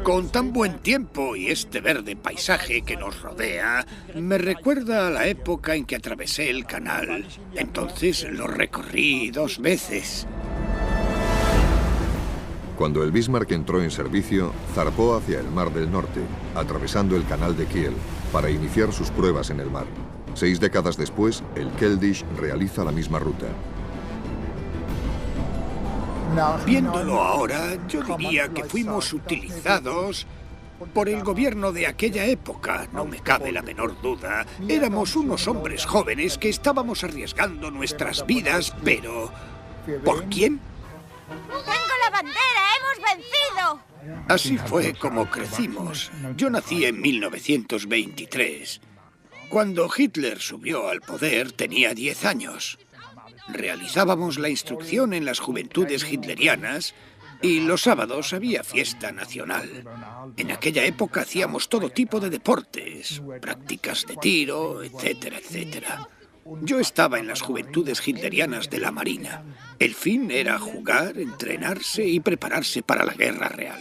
Con tan buen tiempo y este verde paisaje que nos rodea, me recuerda a la época en que atravesé el canal. Entonces lo recorrí 2 veces. Cuando el Bismarck entró en servicio, zarpó hacia el Mar del Norte, atravesando el canal de Kiel, para iniciar sus pruebas en el mar. 6 décadas después, el Keldysh realiza la misma ruta. Viéndolo ahora, yo diría que fuimos utilizados por el gobierno de aquella época, no me cabe la menor duda. Éramos unos hombres jóvenes que estábamos arriesgando nuestras vidas, pero... ¿por quién? ¡Tengo la bandera! ¡Hemos vencido! Así fue como crecimos. Yo nací en 1923. Cuando Hitler subió al poder tenía 10 años. Realizábamos la instrucción en las juventudes hitlerianas y los sábados había fiesta nacional. En aquella época hacíamos todo tipo de deportes, prácticas de tiro, etcétera, etcétera. Yo estaba en las juventudes hitlerianas de la Marina. El fin era jugar, entrenarse y prepararse para la guerra real.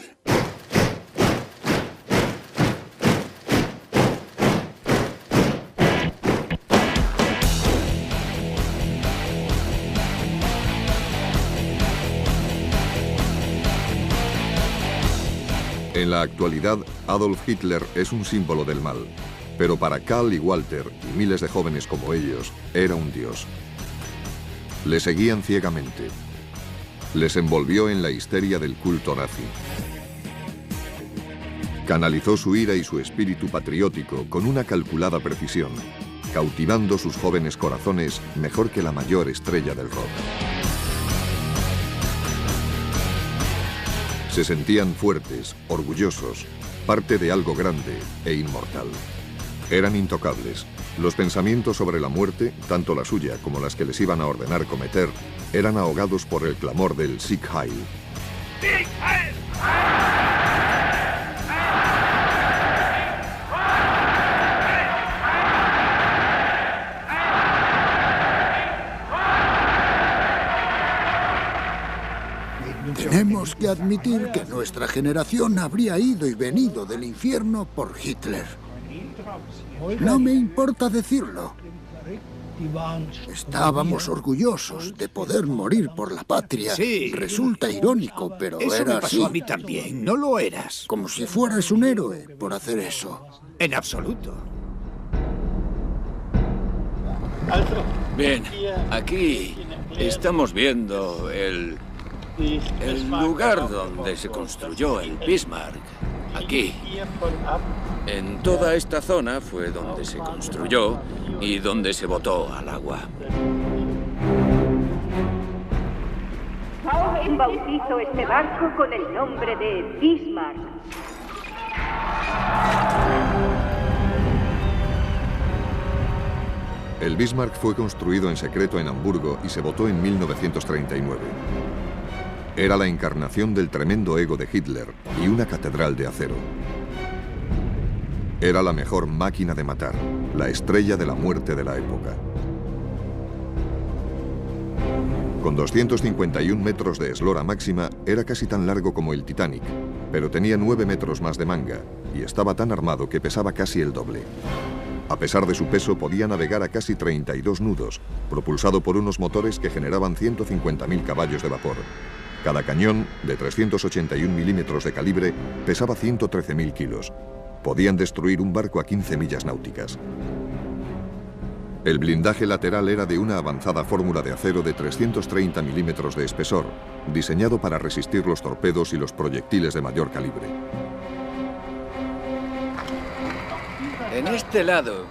En la actualidad, Adolf Hitler es un símbolo del mal, pero para Karl y Walter y miles de jóvenes como ellos, era un dios. Le seguían ciegamente. Les envolvió en la histeria del culto nazi. Canalizó su ira y su espíritu patriótico con una calculada precisión, cautivando sus jóvenes corazones mejor que la mayor estrella del rock. Se sentían fuertes, orgullosos, parte de algo grande e inmortal. Eran intocables. Los pensamientos sobre la muerte, tanto la suya como las que les iban a ordenar cometer, eran ahogados por el clamor del Sieg Heil. ¡Sieg Heil! Tenemos que admitir que nuestra generación habría ido y venido del infierno por Hitler. No me importa decirlo. Estábamos orgullosos de poder morir por la patria. Sí. Resulta irónico, pero Eso era me pasó así. a mí también. No lo eras. Como si fueras un héroe por hacer eso. En absoluto. Bien, aquí estamos viendo el lugar donde se construyó el Bismarck. Aquí. En toda esta zona fue donde se construyó y donde se botó al agua. Bautizo este barco con el nombre de Bismarck. El Bismarck fue construido en secreto en Hamburgo y se botó en 1939. Era la encarnación del tremendo ego de Hitler y una catedral de acero. Era la mejor máquina de matar, la estrella de la muerte de la época. Con 251 metros de eslora máxima, era casi tan largo como el Titanic, pero tenía 9 metros más de manga y estaba tan armado que pesaba casi el doble. A pesar de su peso, podía navegar a casi 32 nudos, propulsado por unos motores que generaban 150.000 caballos de vapor. Cada cañón, de 381 milímetros de calibre, pesaba 113.000 kilos. Podían destruir un barco a 15 millas náuticas. El blindaje lateral era de una avanzada fórmula de acero de 330 milímetros de espesor, diseñado para resistir los torpedos y los proyectiles de mayor calibre. En este lado,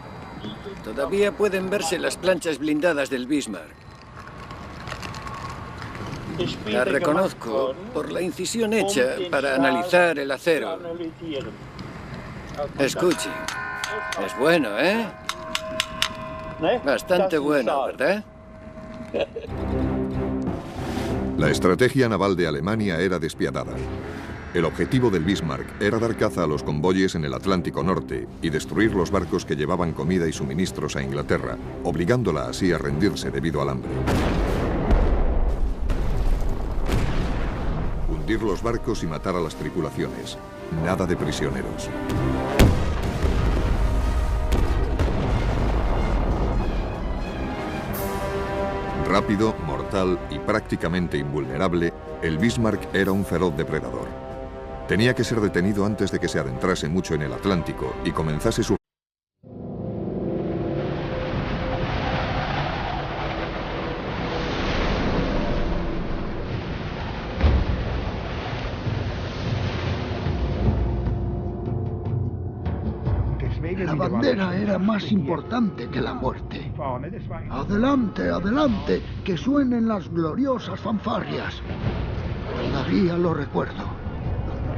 todavía pueden verse las planchas blindadas del Bismarck. La reconozco por la incisión hecha para analizar el acero. Escuche, es bueno, ¿eh? Bastante bueno, ¿verdad? La estrategia naval de Alemania era despiadada. El objetivo del Bismarck era dar caza a los convoyes en el Atlántico Norte y destruir los barcos que llevaban comida y suministros a Inglaterra, obligándola así a rendirse debido al hambre. Hundir los barcos y matar a las tripulaciones. Nada de prisioneros. Rápido, mortal y prácticamente invulnerable, el Bismarck era un feroz depredador. Tenía que ser detenido antes de que se adentrase mucho en el Atlántico y comenzase su... La bandera era más importante que la muerte. Adelante, adelante, que suenen las gloriosas fanfarrias. Todavía lo recuerdo.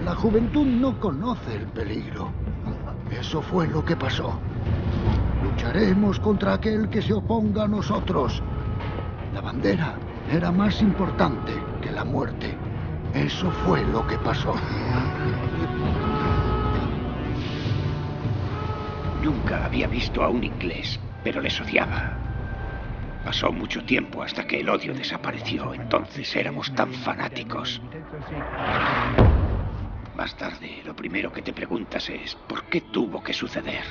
La juventud no conoce el peligro. Eso fue lo que pasó. Lucharemos contra aquel que se oponga a nosotros. La bandera era más importante que la muerte. Eso fue lo que pasó. Nunca había visto a un inglés, pero les odiaba. Pasó mucho tiempo hasta que el odio desapareció. Entonces éramos tan fanáticos. Más tarde, lo primero que te preguntas es ¿por qué tuvo que suceder?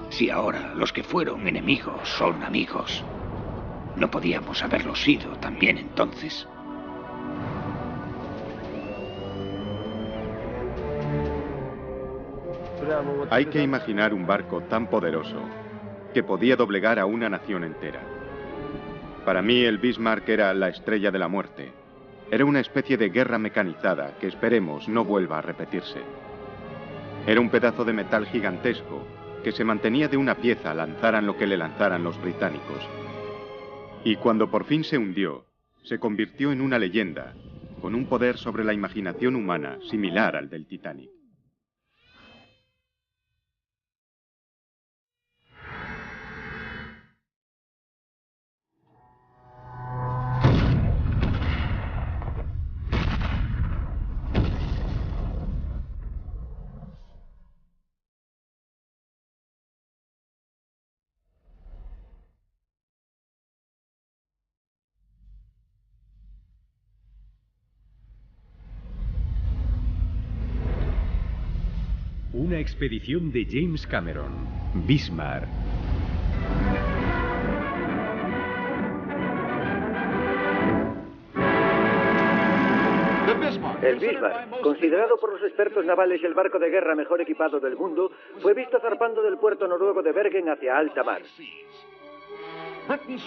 Si ahora los que fueron enemigos son amigos, ¿no podíamos haberlo sido también entonces? Hay que imaginar un barco tan poderoso que podía doblegar a una nación entera. Para mí el Bismarck era la estrella de la muerte. Era una especie de guerra mecanizada que esperemos no vuelva a repetirse. Era un pedazo de metal gigantesco que se mantenía de una pieza lanzaran lo que le lanzaran los británicos. Y cuando por fin se hundió, se convirtió en una leyenda, con un poder sobre la imaginación humana similar al del Titanic. Una expedición de James Cameron, Bismarck. El Bismarck, considerado por los expertos navales el barco de guerra mejor equipado del mundo, fue visto zarpando del puerto noruego de Bergen hacia alta mar.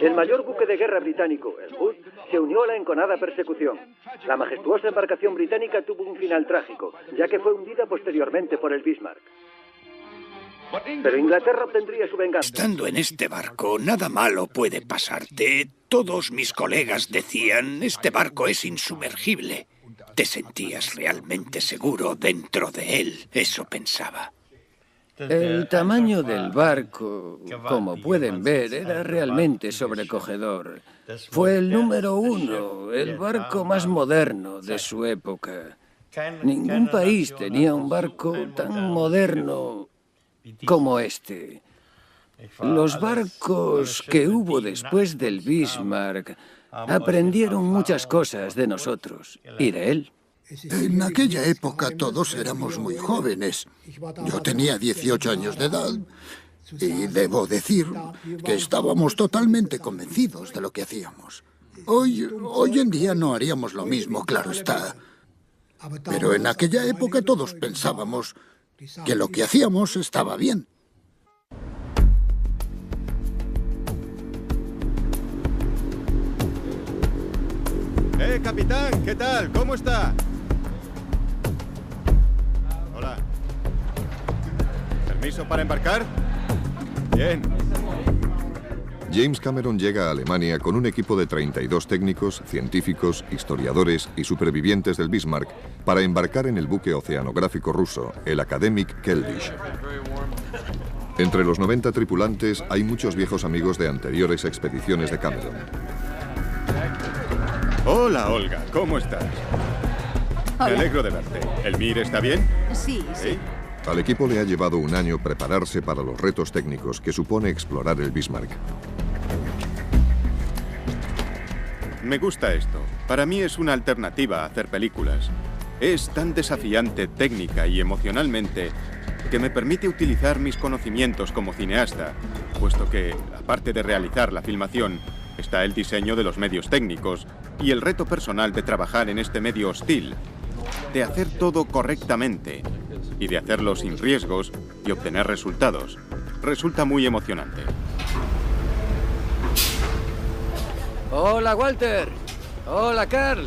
El mayor buque de guerra británico, el Hood, se unió a la enconada persecución. La majestuosa embarcación británica tuvo un final trágico, ya que fue hundida posteriormente por el Bismarck. Pero Inglaterra obtendría su venganza. Estando en este barco, nada malo puede pasarte. Todos mis colegas decían, este barco es insumergible. Te sentías realmente seguro dentro de él, eso pensaba. El tamaño del barco, como pueden ver, era realmente sobrecogedor. Fue el número 1, el barco más moderno de su época. Ningún país tenía un barco tan moderno como este. Los barcos que hubo después del Bismarck aprendieron muchas cosas de nosotros y de él. En aquella época todos éramos muy jóvenes. Yo tenía 18 años de edad y debo decir que estábamos totalmente convencidos de lo que hacíamos. Hoy en día no haríamos lo mismo, claro está. Pero en aquella época todos pensábamos que lo que hacíamos estaba bien. Capitán, ¿qué tal? ¿Cómo está? Hola. ¿Permiso para embarcar? Bien. James Cameron llega a Alemania con un equipo de 32 técnicos, científicos, historiadores y supervivientes del Bismarck para embarcar en el buque oceanográfico ruso, el Akademik Keldysh. Entre los 90 tripulantes hay muchos viejos amigos de anteriores expediciones de Cameron. Hola, Olga, ¿cómo estás? Hola. Me alegro de verte. ¿El Mir está bien? Sí. Al equipo le ha llevado un año prepararse para los retos técnicos que supone explorar el Bismarck. Me gusta esto. Para mí es una alternativa a hacer películas. Es tan desafiante técnica y emocionalmente que me permite utilizar mis conocimientos como cineasta, puesto que, aparte de realizar la filmación, está el diseño de los medios técnicos y el reto personal de trabajar en este medio hostil, de hacer todo correctamente y de hacerlo sin riesgos y obtener resultados. Resulta muy emocionante. Hola, Walter. Hola, Carl.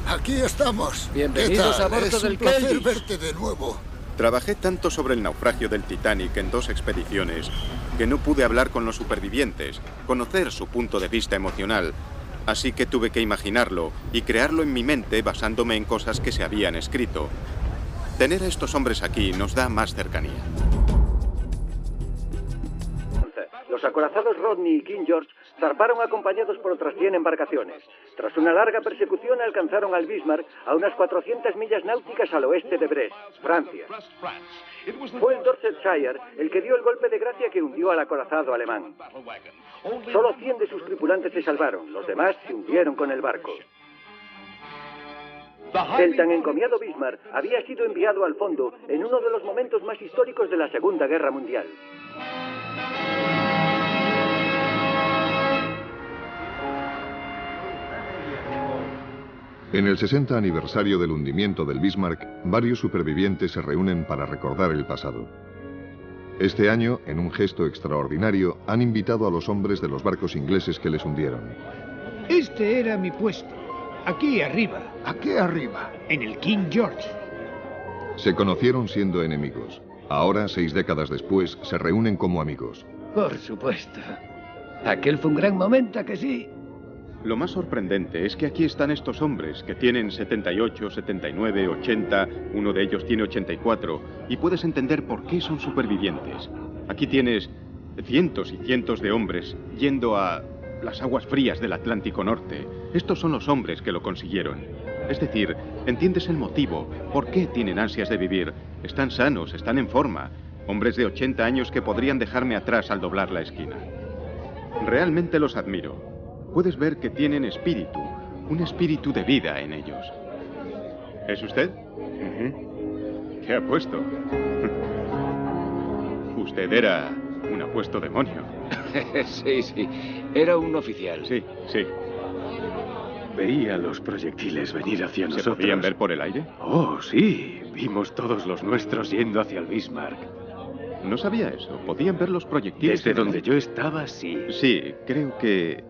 Aquí estamos. Bienvenidos a bordo es del un placer Keldysh. verte de nuevo. Trabajé tanto sobre el naufragio del Titanic en 2 expediciones que no pude hablar con los supervivientes, conocer su punto de vista emocional, así que tuve que imaginarlo y crearlo en mi mente basándome en cosas que se habían escrito. Tener a estos hombres aquí nos da más cercanía. Los acorazados Rodney y King George zarparon acompañados por otras 100 embarcaciones. Tras una larga persecución alcanzaron al Bismarck a unas 400 millas náuticas al oeste de Brest, Francia. Fue el Dorsetshire el que dio el golpe de gracia que hundió al acorazado alemán. Solo 100 de sus tripulantes se salvaron, los demás se hundieron con el barco. El tan encomiado Bismarck había sido enviado al fondo en uno de los momentos más históricos de la Segunda Guerra Mundial. En el 60 aniversario del hundimiento del Bismarck, varios supervivientes se reúnen para recordar el pasado. Este año, en un gesto extraordinario, han invitado a los hombres de los barcos ingleses que les hundieron. Este era mi puesto. Aquí arriba. Aquí arriba. En el King George. Se conocieron siendo enemigos. Ahora, 6 décadas después, se reúnen como amigos. Por supuesto. Aquel fue un gran momento, ¿a que sí? Lo más sorprendente es que aquí están estos hombres que tienen 78, 79, 80, uno de ellos tiene 84, y puedes entender por qué son supervivientes. Aquí tienes cientos y cientos de hombres yendo a las aguas frías del Atlántico Norte. Estos son los hombres que lo consiguieron. Es decir, entiendes el motivo, por qué tienen ansias de vivir. Están sanos, están en forma. Hombres de 80 años que podrían dejarme atrás al doblar la esquina. Realmente los admiro. Puedes ver que tienen espíritu, un espíritu de vida en ellos. ¿Es usted? ¿Qué apuesto? Usted era un apuesto demonio. Sí, era un oficial. Sí. Veía los proyectiles venir hacia nosotros. ¿Se podían ver por el aire? Oh, sí. Vimos todos los nuestros yendo hacia el Bismarck. No sabía eso. ¿Podían ver los proyectiles? Desde donde yo estaba, sí. Sí, creo que...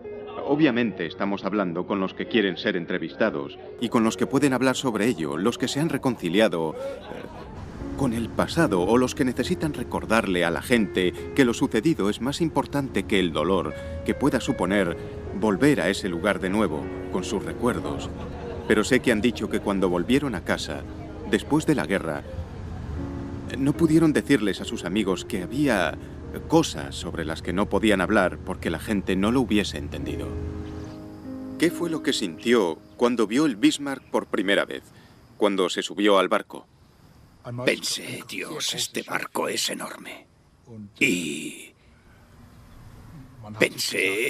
Obviamente estamos hablando con los que quieren ser entrevistados y con los que pueden hablar sobre ello, los que se han reconciliado con el pasado o los que necesitan recordarle a la gente que lo sucedido es más importante que el dolor que pueda suponer volver a ese lugar de nuevo, con sus recuerdos. Pero sé que han dicho que cuando volvieron a casa, después de la guerra, no pudieron decirles a sus amigos que había cosas sobre las que no podían hablar porque la gente no lo hubiese entendido. ¿Qué fue lo que sintió cuando vio el Bismarck por primera vez, cuando se subió al barco? Pensé, Dios, este barco es enorme. Y pensé,